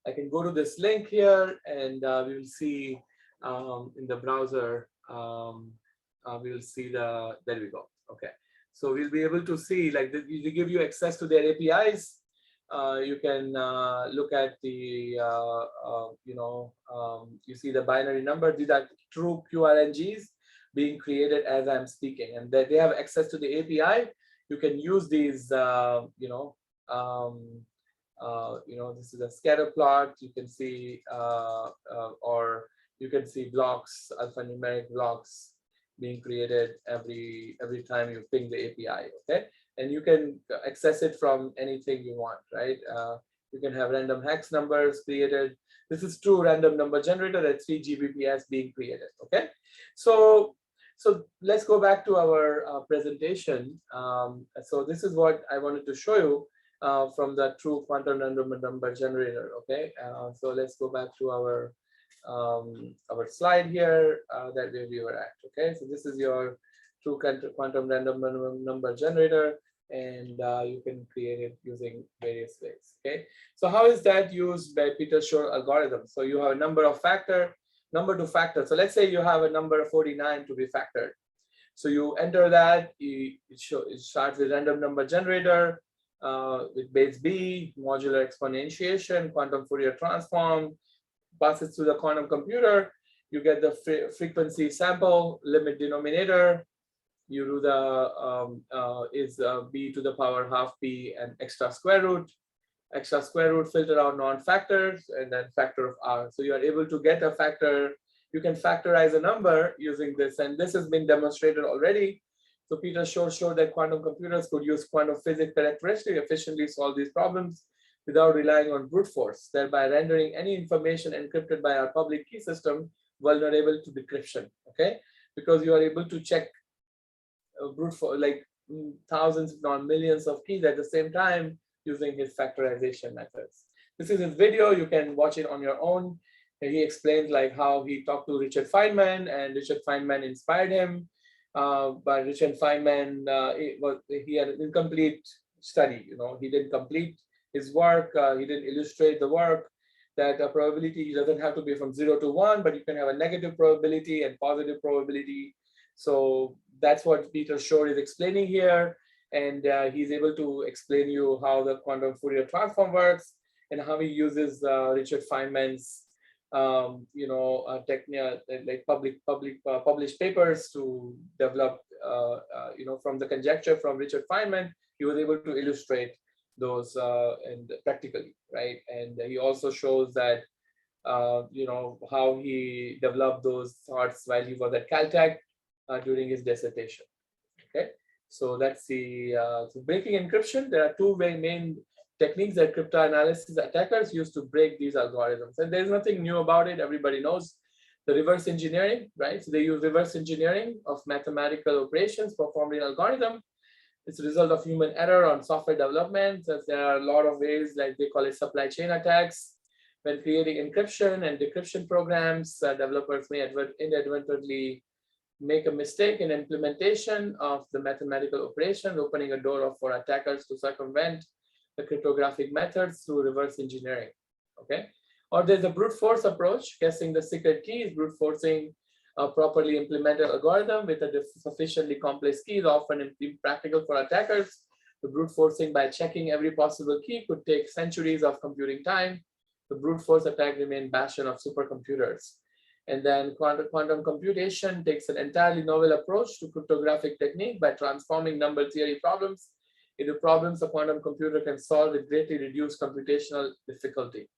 I can go to this link here, and we will see in the browser, we will see there we go. Okay, so we'll be able to see, like, they give you access to their APIs. You can look at the, you see the binary number. These are true QRNGs being created as I'm speaking, and they have access to the API. You can use these, this is a scatter plot. You can see, or you can see blocks, alphanumeric blocks being created every time you ping the API. Okay, and you can access it from anything you want, right? You can have random hex numbers created. This is true random number generator at 3 Gbps being created. Okay, so let's go back to our presentation. So this is what I wanted to show you from the true quantum random number generator. Okay, so let's go back to our slide here that we were at. Okay, so this is your true quantum random number generator, and you can create it using various ways. Okay, so how is that used by Peter Shor algorithm? So you have a number to factor. So let's say you have a number 49 to be factored. So you enter that. It starts with random number generator with base B, modular exponentiation, quantum Fourier transform, passes through the quantum computer. You get the frequency sample, limit denominator. You do the b to the power half p and extra square root, filter out non-factors, and then factor of r. So you are able to get a factor. You can factorize a number using this, and this has been demonstrated already. So Peter Shor showed that quantum computers could use quantum physics characteristics efficiently solve these problems without relying on brute force, thereby rendering any information encrypted by our public key system vulnerable to decryption. Okay, because you are able to check brute force, like thousands, if not millions of keys at the same time using his factorization methods. This is his video. You can watch it on your own. And he explains like how he talked to Richard Feynman, and Richard Feynman inspired him. But Richard Feynman, he had an incomplete study. He didn't complete his work. He didn't illustrate the work. That a probability doesn't have to be from 0 to 1, but you can have a negative probability and positive probability. So that's what Peter Shor is explaining here, and he's able to explain you how the quantum Fourier transform works and how he uses Richard Feynman's technique, like published papers to develop, from the conjecture from Richard Feynman. He was able to illustrate those and practically, right? And he also shows that how he developed those thoughts while he was at Caltech during his dissertation. Okay, so that's the so breaking encryption. There are two main techniques that cryptanalysis attackers use to break these algorithms, and there's nothing new about it. Everybody knows the reverse engineering, right? So they use reverse engineering of mathematical operations performed in algorithm. It's a result of human error on software development. As there are a lot of ways, like they call it supply chain attacks. When creating encryption and decryption programs, developers may inadvertently make a mistake in implementation of the mathematical operation, opening a door for attackers to circumvent the cryptographic methods through reverse engineering. Okay, or there's a brute force approach. Guessing the secret key is brute forcing a properly implemented algorithm with a sufficiently complex key is often impractical for attackers. The brute forcing by checking every possible key could take centuries of computing time. The brute force attack remains bastion of supercomputers. And then quantum computation takes an entirely novel approach to cryptographic technique by transforming number theory problems into problems a quantum computer can solve with greatly reduced computational difficulty.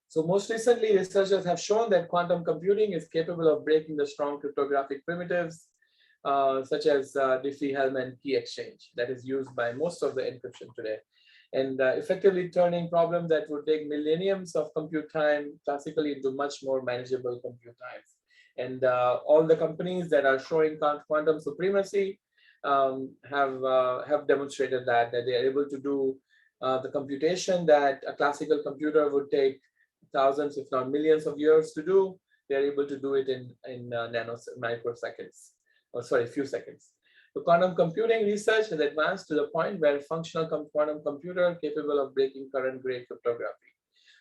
So most recently, researchers have shown that quantum computing is capable of breaking the strong cryptographic primitives, such as Diffie-Hellman key exchange that is used by most of the encryption today, and effectively turning problems that would take millenniums of compute time classically into much more manageable compute times. And all the companies that are showing quantum supremacy have demonstrated that they are able to do the computation that a classical computer would take thousands, if not millions of years to do. They are able to do it in microseconds, or sorry, few seconds. The quantum computing research has advanced to the point where functional quantum computer capable of breaking current grade cryptography.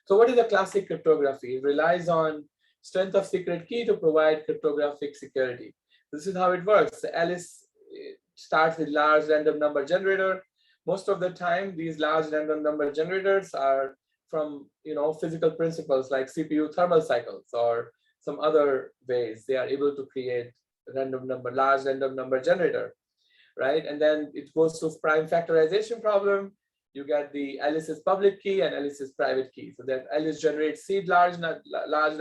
So what is a classic cryptography? It relies on strength of secret key to provide cryptographic security. This is how it works. Alice starts with large random number generator. Most of the time, these large random number generators are from physical principles like CPU thermal cycles or some other ways. They are able to create large random number generator, right? And then it goes to prime factorization problem. You get the Alice's public key and Alice's private key. So that Alice generates seed large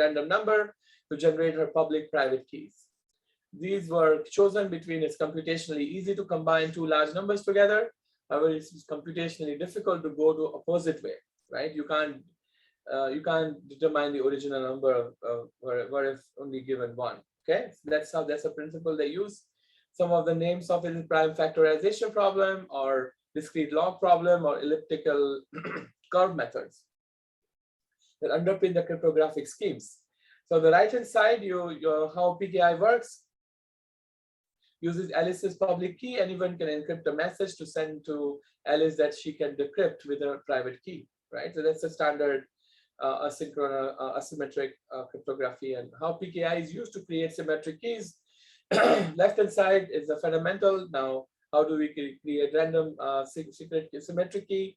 random number to generate her public private keys. These were chosen between it's computationally easy to combine two large numbers together. However, it's computationally difficult to go to opposite way, right? You can't determine the original number of where if only given one. Okay, so that's a principle they use. Some of the names of it is prime factorization problem or discrete log problem or elliptical curve methods that underpin the cryptographic schemes. So the right hand side, how PKI works, uses Alice's public key. Anyone can encrypt a message to send to Alice that she can decrypt with a private key, right? So that's a standard asymmetric cryptography. And how PKI is used to create symmetric keys. Left hand side is the fundamental. Now, how do we create random secret symmetric key?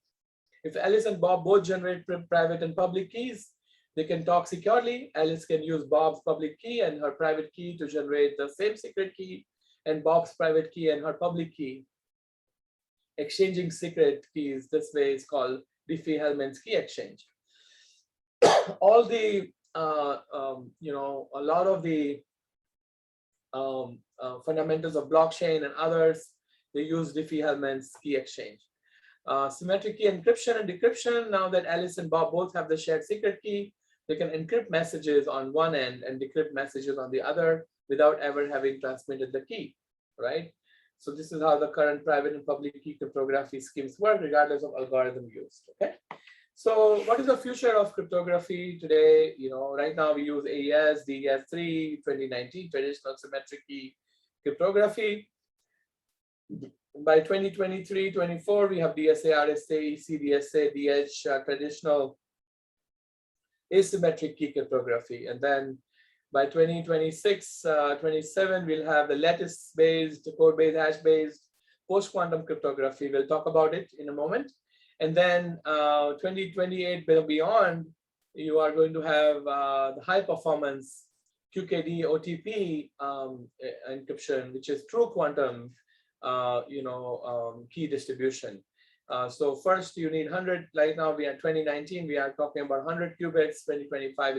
If Alice and Bob both generate private and public keys, they can talk securely. Alice can use Bob's public key and her private key to generate the same secret key, and Bob's private key and her public key. Exchanging secret keys this way is called Diffie-Hellman's key exchange. All the, a lot of the fundamentals of blockchain and others, they use Diffie-Hellman's key exchange. Symmetric key encryption and decryption. Now that Alice and Bob both have the shared secret key, they can encrypt messages on one end and decrypt messages on the other without ever having transmitted the key, right? So this is how the current private and public key cryptography schemes work, regardless of algorithm used, okay? So what is the future of cryptography today? Right now we use AES, DES3, 2019, traditional symmetric key cryptography. By 2023-24, we have DSA, RSA, CDSA, DH, traditional asymmetric key cryptography. And then by 2026-27, we'll have the lattice-based, core-based, hash-based, post-quantum cryptography. We'll talk about it in a moment. And then 2028 beyond, you are going to have the high-performance QKD OTP encryption, which is true quantum, key distribution. So first, you need 100. Right now, we are 2019. We are talking about 100 qubits. 2025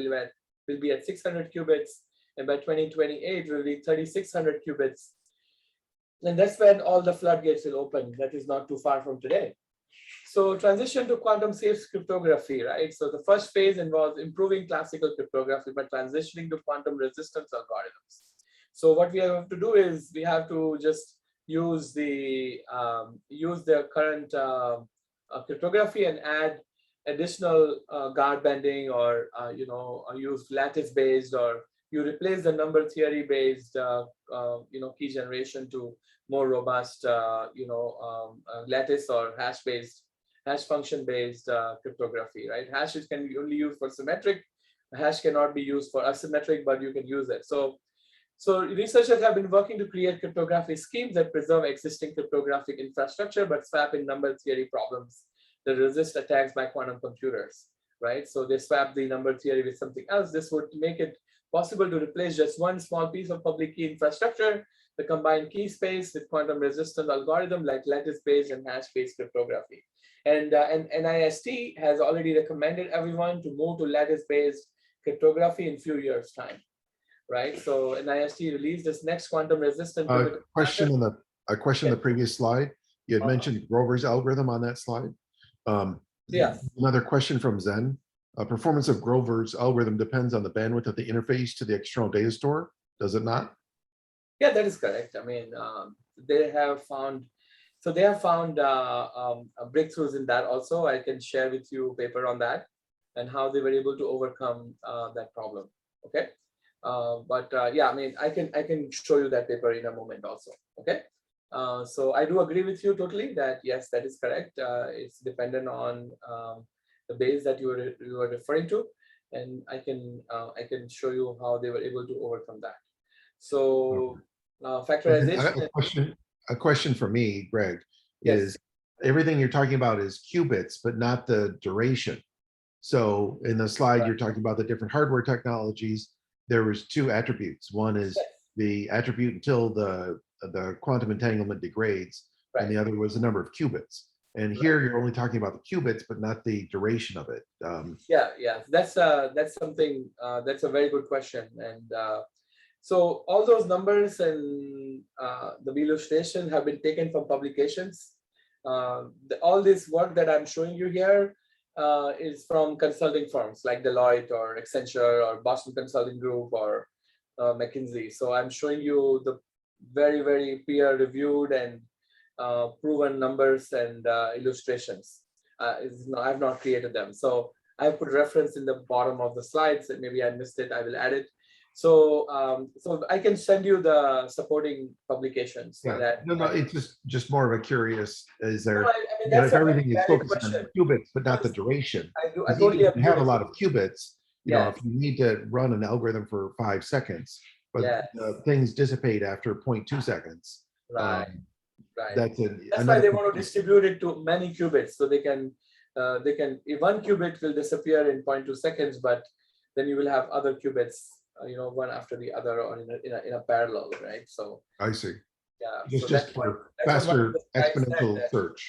will be at 600 qubits, and by 2028 will be 3,600 qubits. And that's when all the floodgates will open. That is not too far from today. So transition to quantum safe cryptography, right? So the first phase involves improving classical cryptography by transitioning to quantum resistance algorithms. So what we have to do is we have to just use the current cryptography and add additional guard bending, or use lattice based, or you replace the number theory based key generation to more robust lattice or hash function based cryptography, right? Hashes can be only used for symmetric. A hash cannot be used for asymmetric, but you can use it. So researchers have been working to create cryptographic schemes that preserve existing cryptographic infrastructure, but swap in number theory problems that resist attacks by quantum computers, right? So they swap the number theory with something else. This would make it possible to replace just one small piece of public key infrastructure, the combined key space, with quantum resistant algorithm like lattice-based and hash-based cryptography. And NIST has already recommended everyone to move to lattice-based cryptography in few years' time. Right, so NIST released this next quantum resistant. Question in the previous slide. You had mentioned Grover's algorithm on that slide. Yes. Another question from Zen. Performance of Grover's algorithm depends on the bandwidth of the interface to the external data store. does it not? Yeah, that is correct. I mean, they have found, so they have found breakthroughs in that also. I can share with you a paper on that and how they were able to overcome that problem. Okay. Yeah, I mean, I can show you that paper in a moment also. Okay. So I do agree with you totally that yes, that is correct. It's dependent on the base that you were referring to, and I can show you how they were able to overcome that. So factorization. A question for me, Greg, Yes. is everything you're talking about is qubits, but not the duration. So in the slide, you're talking about the different hardware technologies. There was two attributes. One is the attribute until the quantum entanglement degrades, and the other was the number of qubits. And here you're only talking about the qubits, but not the duration of it. Yeah, that's something that's a very good question. And so all those numbers and the illustration have been taken from publications. All this work that I'm showing you here is from consulting firms like Deloitte or Accenture or Boston Consulting Group or McKinsey. So I'm showing you the very, very peer-reviewed and proven numbers and illustrations. I've not created them. So I put reference in the bottom of the slides, and maybe I missed it, I will add it. So so I can send you the supporting publications. Yeah. No, it's just more of a curious, is there, no, I mean, that's if everything is focused question. on qubits, but not the duration. I totally if you have a lot of qubits, you know, Yes. if you need to run an algorithm for 5 seconds, but things dissipate after 0.2 seconds. Right. That's why they want to distribute it to many qubits, so they can if one qubit will disappear in 0.2 seconds, but then you will have other qubits, you know, one after the other or in a parallel, right? So I see. Yeah, Just for faster exponential search.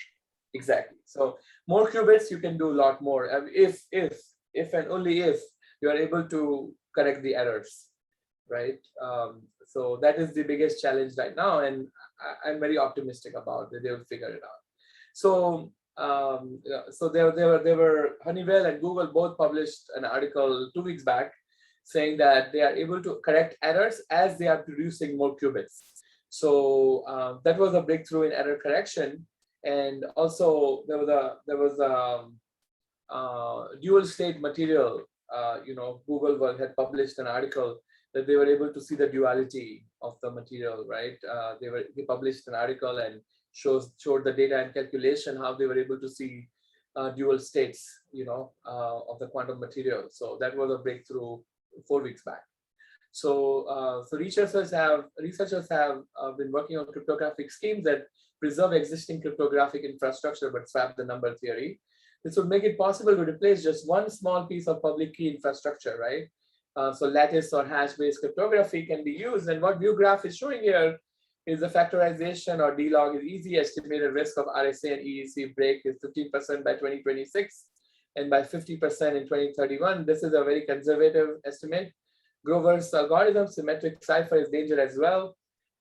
Exactly. So more qubits, you can do a lot more. If and only if you are able to correct the errors, right? So that is the biggest challenge right now, and I'm very optimistic about that they will figure it out. So so they were Honeywell and Google both published an article 2 weeks back saying that they are able to correct errors as they are producing more qubits. So that was a breakthrough in error correction, and also there was a dual state material. You know, Google had published an article that they were able to see the duality of the material, right? They published an article and showed the data and calculation how they were able to see dual states, you know, of the quantum material. So that was a breakthrough 4 weeks back. So, so researchers have been working on cryptographic schemes that preserve existing cryptographic infrastructure but swap the number theory. This would make it possible to replace just one small piece of public key infrastructure, right? So lattice or hash-based cryptography can be used, and what ViewGraph is showing here is the factorization or D-log is easy. Estimated risk of RSA and EEC break is 15% by 2026 and by 50% in 2031. This is a very conservative estimate. Grover's algorithm, symmetric cipher, is dangerous as well.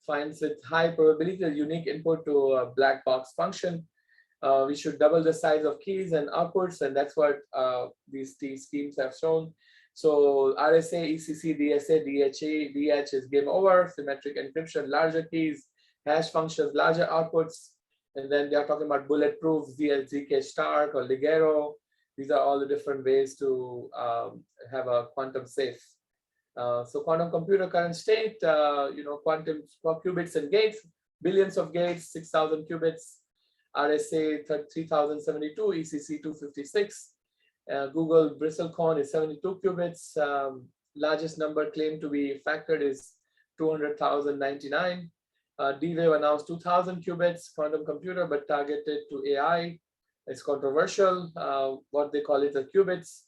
Finds it high probability of unique input to a black box function. We should double the size of keys and outputs, and that's what these schemes have shown. So RSA, ECC, DSA, DHA, DH is game over. Symmetric encryption, larger keys, hash functions, larger outputs, and then they are talking about bulletproof, ZK Stark or Ligero. These are all the different ways to have a quantum safe. So quantum computer current state, you know, quantum qubits and gates, billions of gates, 6,000 qubits, RSA 3072, ECC 256. Google Bristlecone is 72 qubits. Largest number claimed to be factored is 200,099. D-Wave announced 2,000 qubits quantum computer, but targeted to AI. It's controversial. What they call it, the qubits.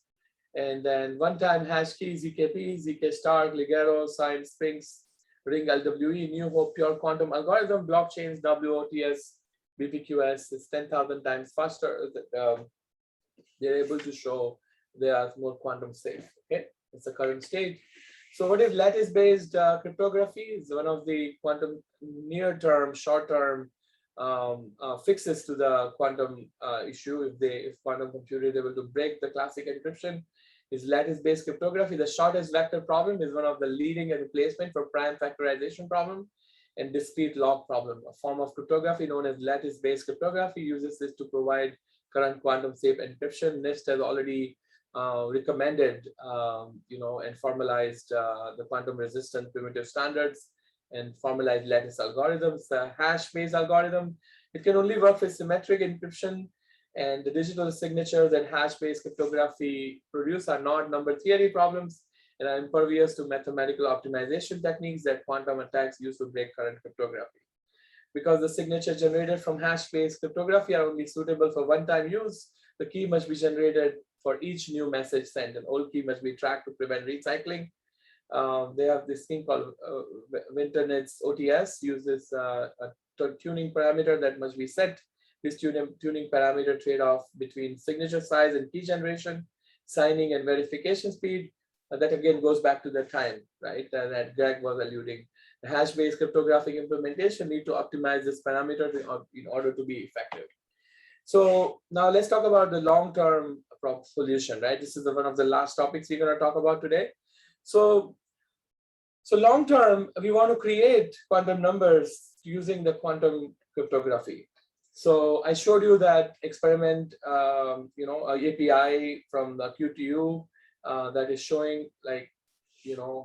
And then one-time hash key, ZKP, ZK Stark, Ligero, Science, Sphinx, Ring LWE, New Hope, pure quantum algorithm, blockchains, WOTS, BPQS is 10,000 times faster. They're able to show they are more quantum safe. Okay, it's the current state. So what is lattice-based cryptography? Is one of the quantum near-term, short-term fixes to the quantum issue. If quantum computer is able to break the classic encryption, is lattice-based cryptography. The shortest vector problem is one of the leading replacement for prime factorization problem and discrete log problem. A form of cryptography known as lattice-based cryptography uses this to provide current quantum safe encryption. NIST has already recommended, and formalized the quantum resistant primitive standards and formalized lattice algorithms. The hash-based algorithm, it can only work with symmetric encryption, and the digital signatures that hash-based cryptography produce are not number theory problems and are impervious to mathematical optimization techniques that quantum attacks use to break current cryptography. Because the signatures generated from hash-based cryptography are only suitable for one-time use, the key must be generated for each new message sent. An old key must be tracked to prevent recycling. They have this thing called Winternet's OTS, uses a tuning parameter that must be set. This tuning parameter trade-off between signature size and key generation, signing and verification speed. That again goes back to the time, right, that Greg was alluding. The hash-based cryptographic implementation need to optimize this parameter in order to be effective. So now let's talk about the long-term solution, right? This is one of the last topics we're going to talk about today. So long-term, we want to create quantum numbers using the quantum cryptography. So I showed you that experiment, API from the QTU that is showing, like,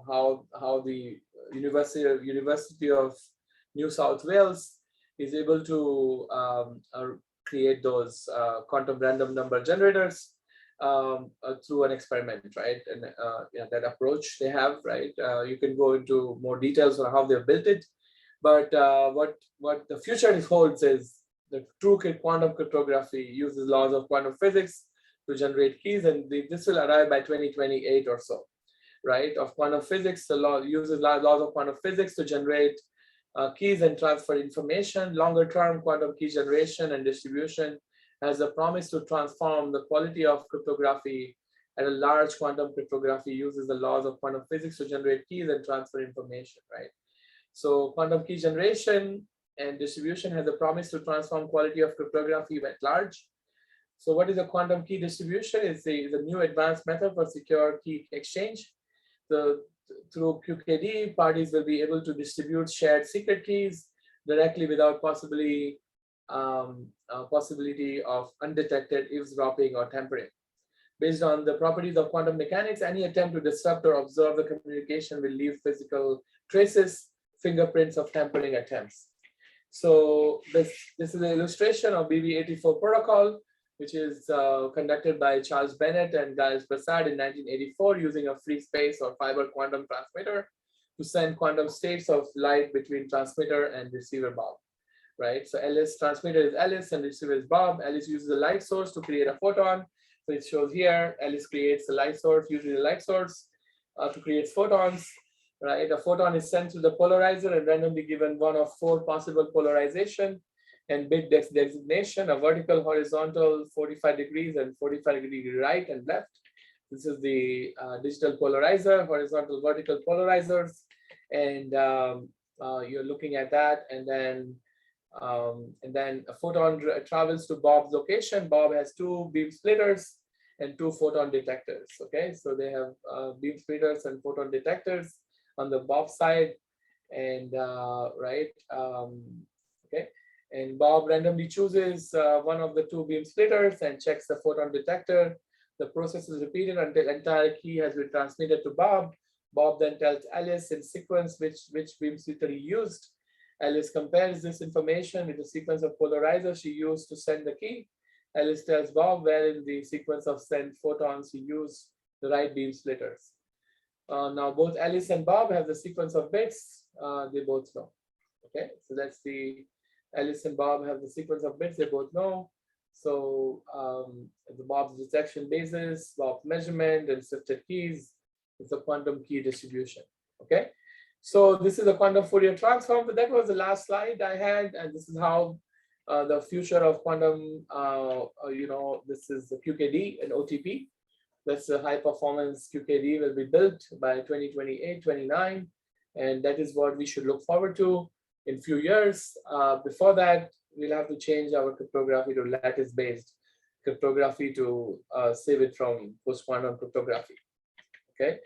how the University of New South Wales is able to create those quantum random number generators through an experiment, right? And that approach they have, right? You can go into more details on how they've built it, but what the future holds is the true quantum cryptography uses laws of quantum physics to generate keys, and this will arrive by 2028 or so, right? Of quantum physics, the law uses laws of quantum physics to generate keys and transfer information. Longer term, quantum key generation and distribution has a promise to transform the quality of cryptography, and a large quantum cryptography uses the laws of quantum physics to generate keys and transfer information, right? So quantum key generation and distribution has a promise to transform quality of cryptography at large. So what is a quantum key distribution? It's a new advanced method for secure key exchange. Through QKD, parties will be able to distribute shared secret keys directly without possibility of undetected eavesdropping or tampering. Based on the properties of quantum mechanics, any attempt to disrupt or observe the communication will leave physical traces, fingerprints of tampering attempts. So this is an illustration of BB84 protocol, which is conducted by Charles Bennett and Giles Prasad in 1984 using a free space or fiber quantum transmitter to send quantum states of light between transmitter and receiver Bob, right? So transmitter is Alice and receiver is Bob. Alice uses a light source to create a photon. So it shows here, Alice creates a light source, usually a light source to create photons, right? A photon is sent to the polarizer and randomly given one of 4 possible polarization and bit designation, a vertical, horizontal, 45 degrees and 45 degree right and left. This is the digital polarizer, horizontal, vertical polarizers. And you're looking at that. And then a photon travels to Bob's location. Bob has 2 beam splitters and 2 photon detectors. Okay, so they have beam splitters and photon detectors on the Bob side. And okay. And Bob randomly chooses one of the 2 beam splitters and checks the photon detector. The process is repeated until entire key has been transmitted to Bob. Bob then tells Alice in sequence which beam splitter he used. Alice compares this information with the sequence of polarizers she used to send the key. Alice tells Bob where in the sequence of sent photons he used the right beam splitters. Now both Alice and Bob have the sequence of bits they both know. Okay, so that's the Alice and Bob have the sequence of bits they both know. So the Bob's detection basis, Bob's measurement, and shifted keys is a quantum key distribution. Okay, so this is a quantum Fourier transform. But that was the last slide I had, and this is how the future of quantum. This is the QKD and OTP. That's a high performance QKD will be built by 2028, 29, and that is what we should look forward to in few years. Before that, we'll have to change our cryptography to lattice-based cryptography to save it from post-quantum cryptography. Okay,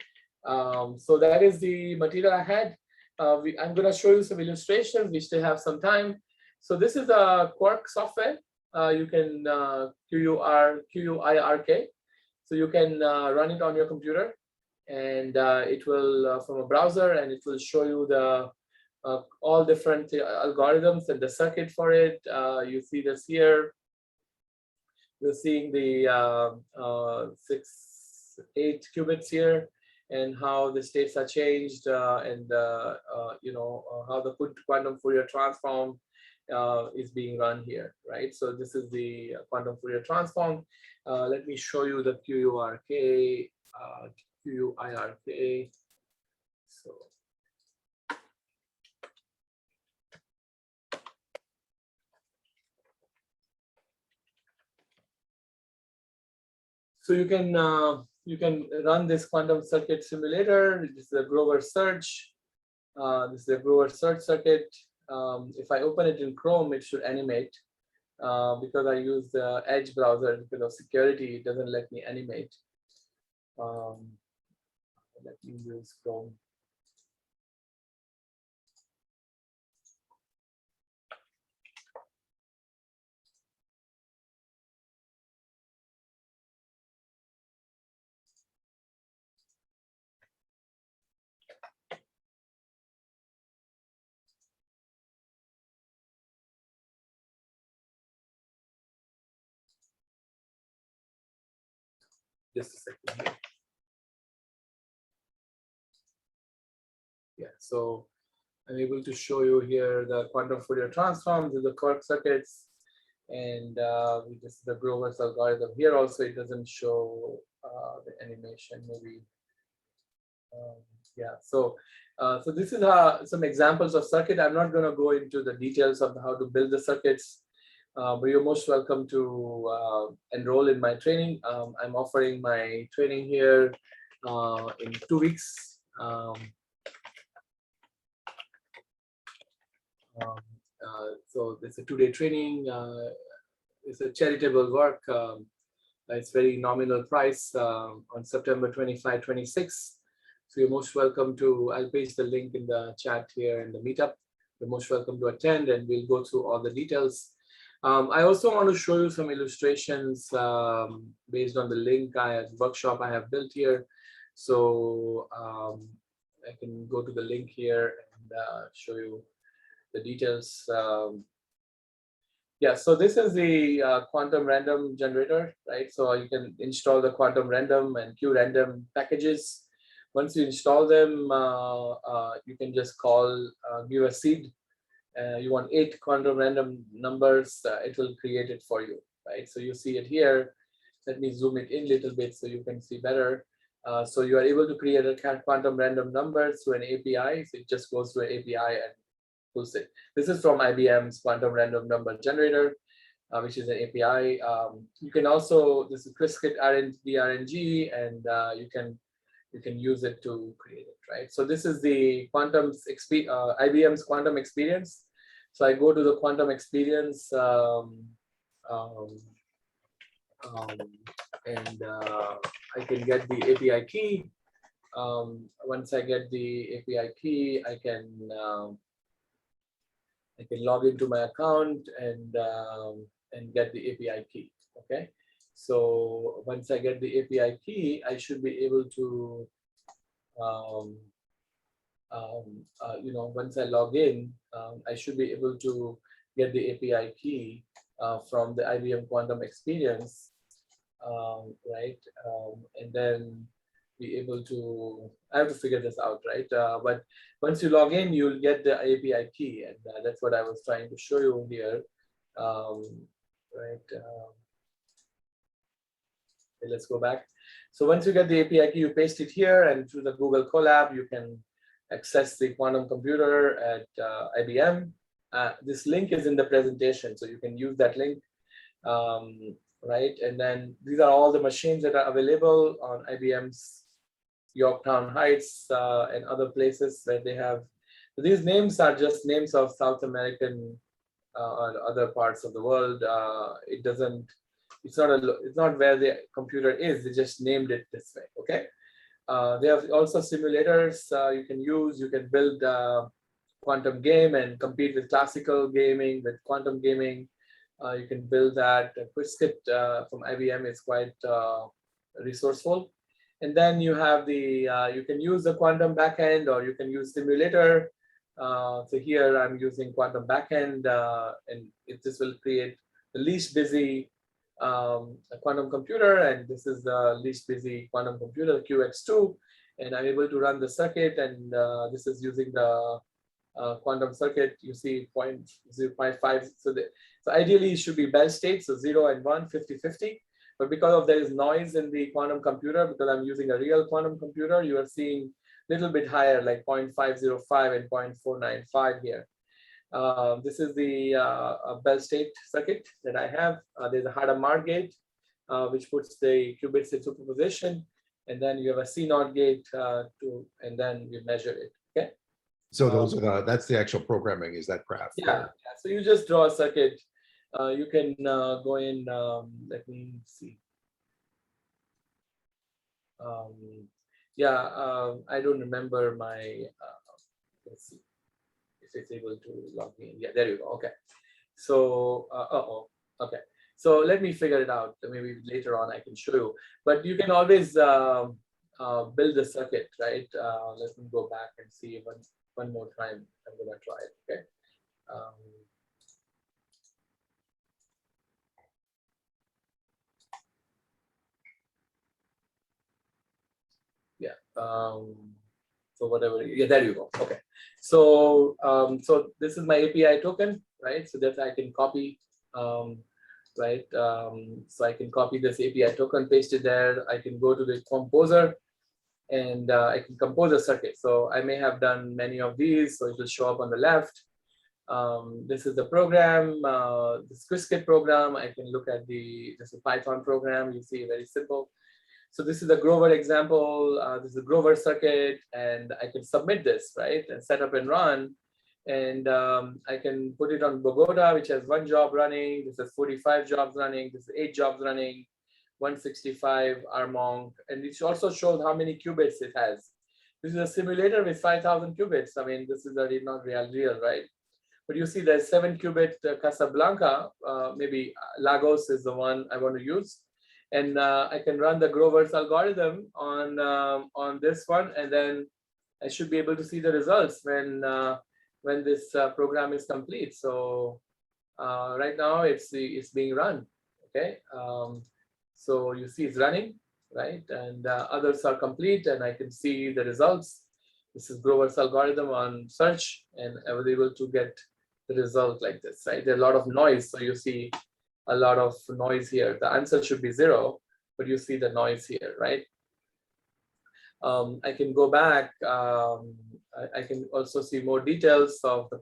so that is the material I had. I'm going to show you some illustrations. We still have some time. So this is a Quark software. You can QUIRK. So you can run it on your computer, and it will from a browser, and it will show you the all different algorithms and the circuit for it. You see this here. You're seeing the 8 qubits here, and how the states are changed, and how the quantum Fourier transform is being run here, right? So this is the quantum Fourier transform. Let me show you the QUIRK. So you can run this quantum circuit simulator. This is a Grover search. This is a Grover search circuit. If I open it in Chrome, it should animate. Because I use the Edge browser, because of security, it doesn't let me animate. Let me use Chrome. Just a second here. Yeah, so I'm able to show you here the quantum Fourier transforms, the Quark circuits, and this is the Grover's algorithm. Here also it doesn't show the animation, maybe. Yeah, so this is some examples of circuit. I'm not going to go into the details of how to build the circuits, but you're most welcome to enroll in my training. I'm offering my training here in 2 weeks. So it's a 2-day training. It's a charitable work. It's very nominal price on September 25, 26. So you're most welcome to, I'll paste the link in the chat here in the meetup. You're most welcome to attend, and we'll go through all the details. I also want to show you some illustrations based on the link workshop I have built here. So I can go to the link here and show you the details. Yeah, so this is the quantum random generator, right? So you can install the quantum random and QRandom packages. Once you install them, you can just give a seed. You want 8 quantum random numbers, it will create it for you, right? So you see it here. Let me zoom it in a little bit so you can see better. So you are able to create a quantum random number through an API. So it just goes to an API and pulls it. This is from IBM's quantum random number generator, which is an API. You can also, this is Qiskit DRNG, and you can use it to create it, right? So this is the IBM's quantum experience. So I go to the quantum experience and I can get the API key. Once I get the API key, I can log into my account and get the API key. Okay. So once I get the API key, I should be able to, once I log in, I should be able to get the API key from the IBM Quantum Experience, right? And then be able to, I have to figure this out, right? But once you log in, you'll get the API key, and that's what I was trying to show you here, right? Okay, let's go back. So once you get the API key, you paste it here, and through the Google Colab, you can access the quantum computer at IBM. This link is in the presentation, so you can use that link, right? And then these are all the machines that are available on IBM's Yorktown Heights and other places where they have. So these names are just names of South American or other parts of the world. It doesn't it's not where the computer is. They just named it this way. Okay. They have also simulators you can use. You can build a quantum game and compete with classical gaming, with quantum gaming. You can build that. Qiskit from IBM is quite resourceful. And then you have the, you can use the quantum backend, or you can use simulator. So here I'm using quantum backend, and this will create the least busy quantum computer, and this is the least busy quantum computer, QX2, and I'm able to run the circuit, and this is using the quantum circuit. You see 0.05. So ideally it should be bell state, so 0 and 1, 50-50. But because of there is noise in the quantum computer, because I'm using a real quantum computer, you are seeing a little bit higher, like 0.505 and 0.495 here. This is the bell state circuit that I have. There's a Hadamard gate, which puts the qubits in superposition, and then you have a CNOT gate and then you measure it. Okay. So those are that's the actual programming, is that graph? Yeah. So you just draw a circuit. You can go in. Let me see. I don't remember my. Let's see if it's able to log in. Yeah, there you go. Okay. So, okay. So let me figure it out. Maybe later on I can show you. But you can always build a circuit, right? Let me go back and see one more time. I'm gonna try it. Okay. So whatever, yeah, there you go. Okay. So so this is my API token, right? So that I can copy, right? So I can copy this API token, paste it there. I can go to the composer, and I can compose a circuit. So I may have done many of these, so it will show up on the left. This is the program, this Qiskit program. I can look at this is a Python program. You see, very simple. So this is a Grover example. This is a Grover circuit, and I can submit this, right, and set up and run. And I can put it on Bogota, which has 1 job running. This has 45 jobs running. This is 8 jobs running, 165 Armonk. And it also shows how many qubits it has. This is a simulator with 5,000 qubits. I mean, this is already not real, right? But you see there's 7-qubit Casablanca. Maybe Lagos is the one I want to use. And I can run the Grover's algorithm on this one, and then I should be able to see the results when this program is complete. So right now it's being run. Okay, so you see it's running, right, and others are complete, and I can see the results. This is Grover's algorithm on search, and I was able to get the result like this, right? There's a lot of noise, so you see a lot of noise here. The answer should be 0, but you see the noise here, right? I can go back. I can also see more details of the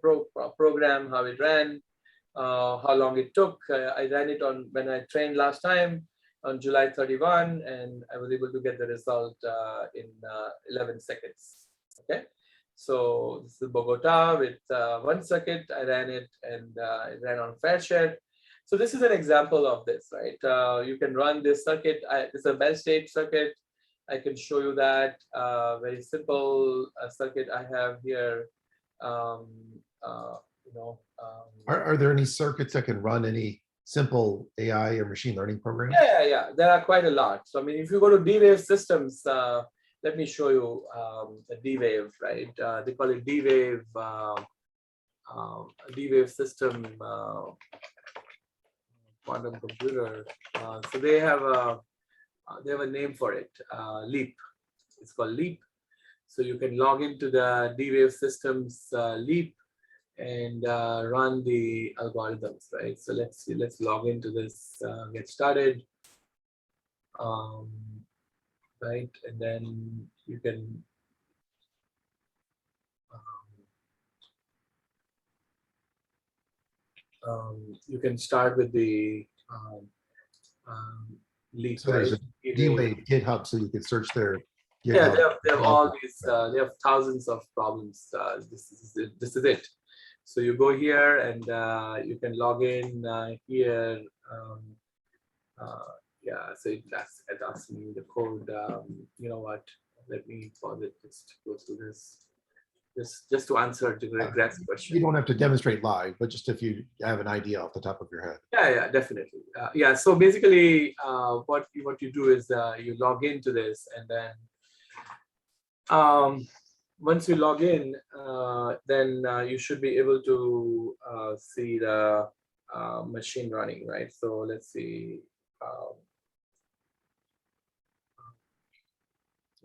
program, how it ran, how long it took. I ran it on when I trained last time on July 31, and I was able to get the result in 11 seconds. Okay. So this is Bogota with 1 circuit. I ran it, and it ran on Fairshare. So this is an example of this, right? You can run this circuit. This is a bell state circuit. I can show you that very simple circuit I have here. Are there any circuits that can run any simple AI or machine learning programs? Yeah. There are quite a lot. So I mean, if you go to D-Wave systems, let me show you the D-Wave, right? They call it D-Wave, D-Wave system. Quantum computer. So they have a name for it, Leap. It's called Leap. So you can log into the D-Wave systems Leap and run the algorithms, right? So let's see, let's log into this, get started. Right, and then you can start with the Leap. So there's a D-Wave GitHub, so you can search their GitHub. Yeah, they have all these. They have thousands of problems. This is it. So you go here, and you can log in here. Yeah, so it asks me the code. You know what? Let me pause it. Just go through this. Just to answer the Greg's question. You don't have to demonstrate live, but just if you have an idea off the top of your head. Yeah, definitely. Yeah, so basically, what you do is you log into this, and then once you log in, then you should be able to see the machine running, right? So let's see.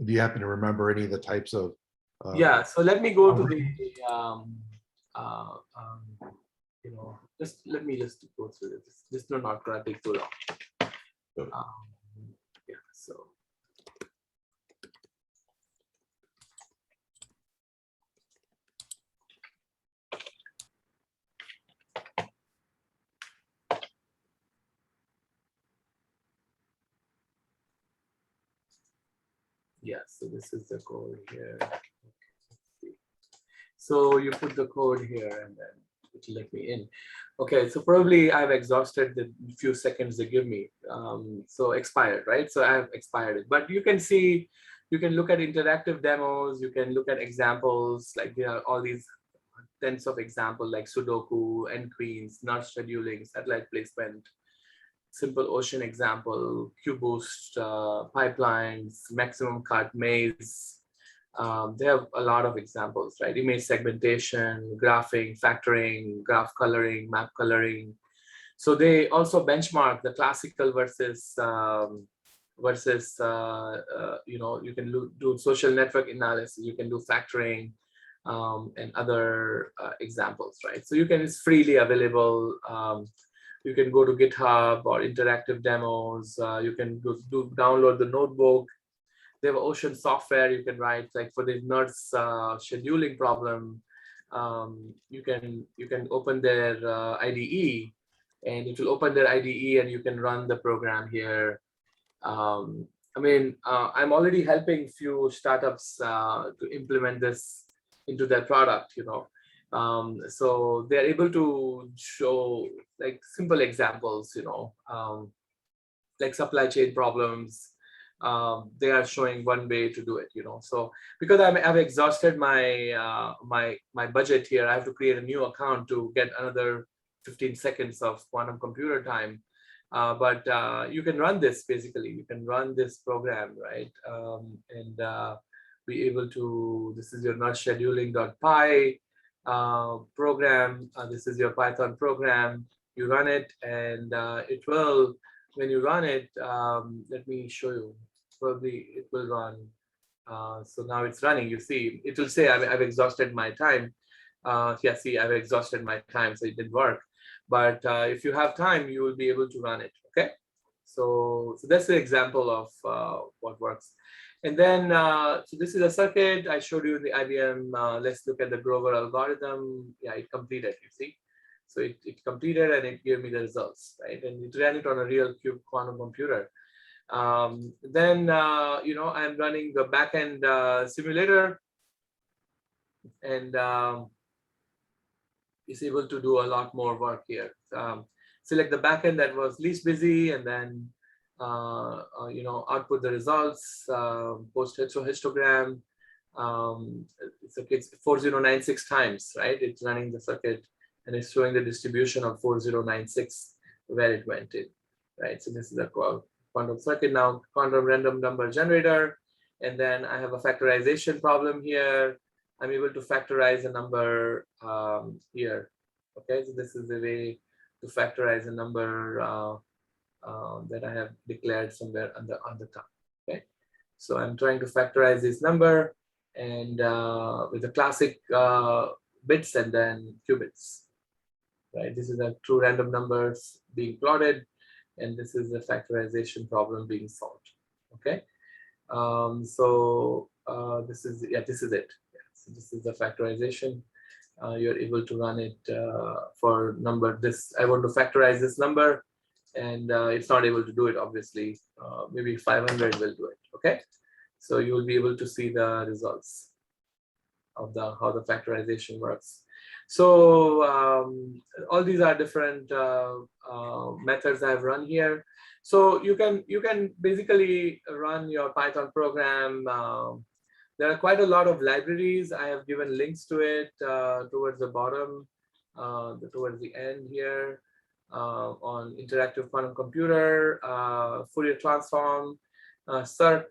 Do you happen to remember any of the types of? Yeah, so let me go to the, you know, let me just go through this. This is not going to take too long. Yeah, so. Yeah, so this is the code here. Okay, so you put the code here and then it'll let me in. Okay, so probably I've exhausted the few seconds they give me. So expired, right? So I have expired it. But you can see, you can look at interactive demos, you can look at examples, like there are all these tens of examples like Sudoku, N-Queens, nudge scheduling, satellite placement, simple ocean example, QBoost, pipelines, maximum cut, maze. They have a lot of examples, right? Image segmentation, graphing, factoring, graph coloring, map coloring. So they also benchmark the classical versus you know, you can do social network analysis, you can do factoring, and other examples, right? So you can, it's freely available. You can go to GitHub or interactive demos. You can download the notebook. They have ocean software you can write, like for the nerds scheduling problem. You can open their IDE, and it will open their IDE, and you can run the program here. I mean, I'm already helping few startups to implement this into their product, you know. So they're able to show like simple examples, you know, like supply chain problems. They are showing one way to do it, you know. So because I've exhausted my my budget here, I have to create a new account to get another 15 seconds of quantum computer time. But you can run this, basically. You can run this program, right? And be able to, this is your nudge scheduling.py program. This is your Python program. You run it, and it will, when you run it, let me show you. Probably it will run. So now it's running. You see, it will say I've exhausted my time. Yeah, see, I've exhausted my time, so it didn't work. But if you have time, you will be able to run it. Okay. So that's the example of what works. And then, so this is a circuit I showed you in the IBM. Let's look at the Grover algorithm. Yeah, it completed, you see. So it completed, and it gave me the results, right? And it ran it on a real cube quantum computer. Then, you know, I'm running the backend simulator, and is able to do a lot more work here. Select the backend that was least busy, and then you know, output the results, post histogram. It's 4096 times, right? It's running the circuit, and it's showing the distribution of 4096 where it went in, right? So this is a quantum circuit now, quantum random number generator, and then I have a factorization problem here. I'm able to factorize a number here. Okay, so this is the way to factorize a number that I have declared somewhere on the top. Okay, so I'm trying to factorize this number, and with the classic bits and then qubits. Right, this is a true random numbers being plotted, and this is the factorization problem being solved. Okay, so this is it. So this is the factorization. You're able to run it for number this. I want to factorize this number, and it's not able to do it, obviously. Maybe 500 will do it. Okay, so you will be able to see the results. of how the factorization works. So all these are different methods I've run here. So you can basically run your Python program. There are quite a lot of libraries. I have given links to it towards the bottom, towards the end here, on interactive quantum computer, Fourier transform, Circ,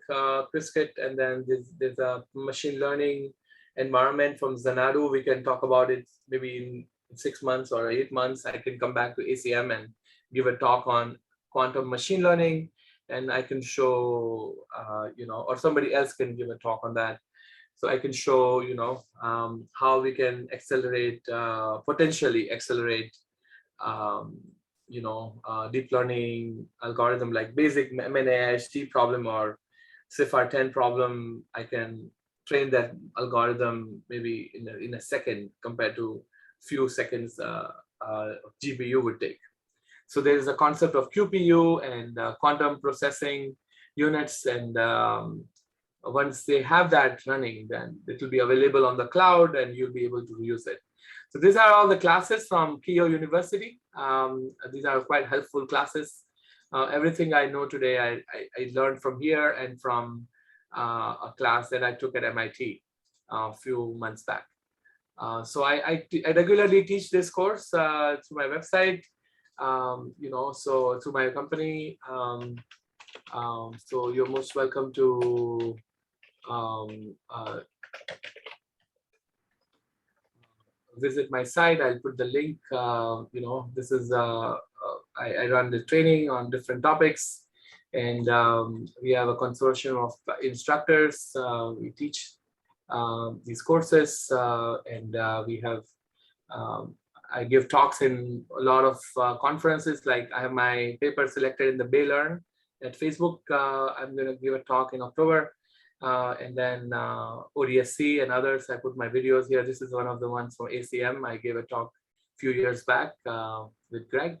Qiskit, and then there's a machine learning environment from Xanadu. We can talk about it maybe in 6 months or 8 months. I can come back to ACM and give a talk on quantum machine learning, and I can show, or somebody else can give a talk on that. So I can show, how we can accelerate, potentially accelerate, deep learning algorithm like basic MNAIHT problem or CIFAR-10 problem. I can train that algorithm maybe in a second compared to few seconds GPU would take. So there is a concept of QPU and quantum processing units, and once they have that running, then it will be available on the cloud and you'll be able to use it. So these are all the classes from Keio University. These are quite helpful classes. Everything I know today, I learned from here and from a class that I took at MIT a few months back. So I regularly teach this course through my website, so through my company. So you're most welcome to visit my site. I'll put the link. This is I run the training on different topics, and we have a consortium of instructors. We teach these courses, and we have I give talks in a lot of conferences. Like I have my paper selected in the Baylearn at Facebook. I'm going to give a talk in October. And then ODSC and others, I put my videos here. This is one of the ones for ACM. I gave a talk a few years back with Greg.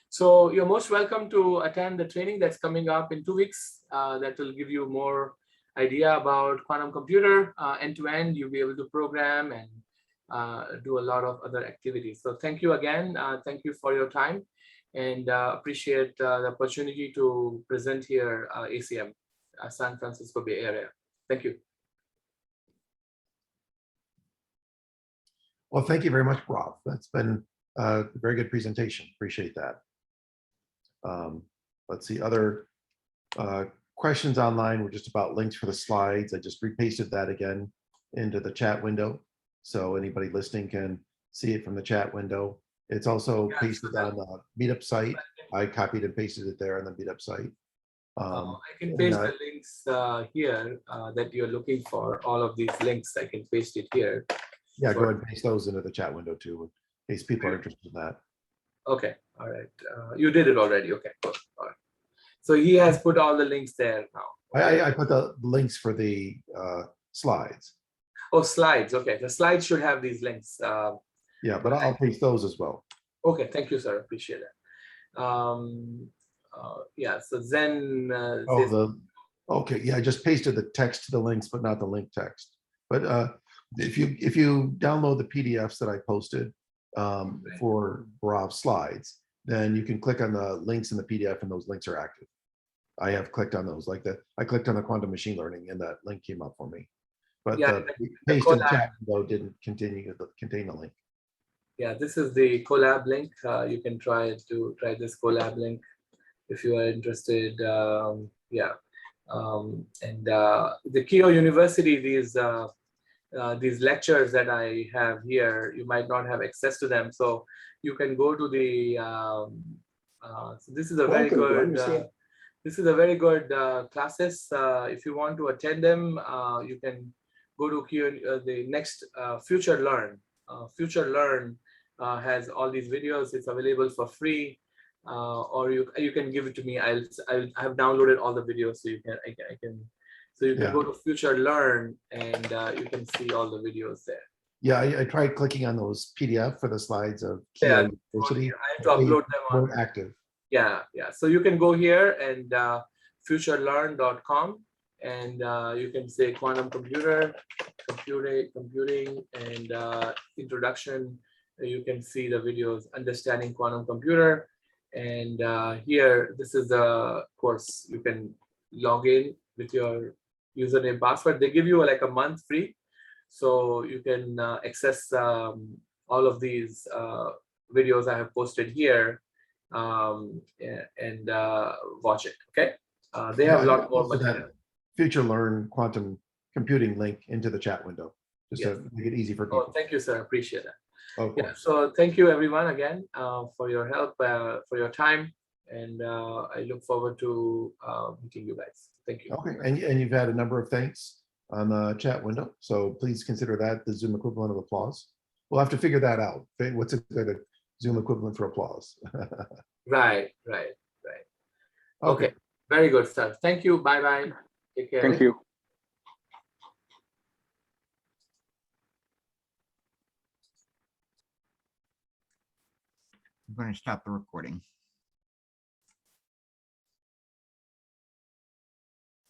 So you're most welcome to attend the training that's coming up in 2 weeks. That will give you more idea about quantum computer end-to-end. You'll be able to program and do a lot of other activities. So thank you again. Thank you for your time, and appreciate the opportunity to present here ACM, San Francisco Bay Area. Thank you. Well, thank you very much, Rob. That's been a very good presentation. Appreciate that. Let's see, other questions online were just about links for the slides. I just repasted that again into the chat window, so anybody listening can see it from the chat window. It's also pasted on the Meetup site. I copied and pasted it there on the Meetup site. I can paste the links here that you're looking for. All of these links, I can paste it here. Yeah, go ahead and paste those into the chat window too, in case people are interested in that. Okay, all right. You did it already. Okay, cool. All right. So he has put all the links there now. Okay. I put the links for the slides. Oh, slides. Okay, the slides should have these links. Yeah, but I'll paste those as well. Okay, thank you, sir. Appreciate it. Yeah, so Zen. Okay, yeah, I just pasted the text to the links, but not the link text. But if you download the PDFs that I posted for Bhairav slides, then you can click on the links in the PDF, and those links are active. I have clicked on those, like that. I clicked on the quantum machine learning, and that link came up for me. But yeah, the paste in the chat though didn't contain the link. Yeah, this is the collab link. You can try this collab link if you are interested. Yeah, and the Keio University, these lectures that I have here, you might not have access to them, so you can go to the. So this is a very good. This is a very good classes. If you want to attend them, you can go to the next Future Learn. Future Learn has all these videos. It's available for free, or you can give it to me. I have downloaded all the videos, so you can go to Future Learn, and you can see all the videos there. Yeah, I tried clicking on those PDF for the slides of Keio University. I have to upload them on active. Yeah. So you can go here and futurelearn.com, and you can say quantum computing, and introduction. You can see the videos, understanding quantum computer. And here, this is the course. You can log in with your username, password. They give you like a month free. So you can access all of these videos I have posted here and watch it. Okay. They have a lot more Also that material. Future Learn quantum computing link into the chat window, just Yes. to make it easy for Oh, people. thank you, sir. Appreciate that. Of Yeah. course. So thank you, everyone, again for your help, for your time, and I look forward to meeting you guys. Thank you. Okay, and you've had a number of thanks on the chat window, so please consider that the Zoom equivalent of applause. We'll have to figure that out. What's the Zoom equivalent for applause? Right. Okay. Very good, sir. Thank you. Bye. Take care. Thank you. I'm going to stop the recording.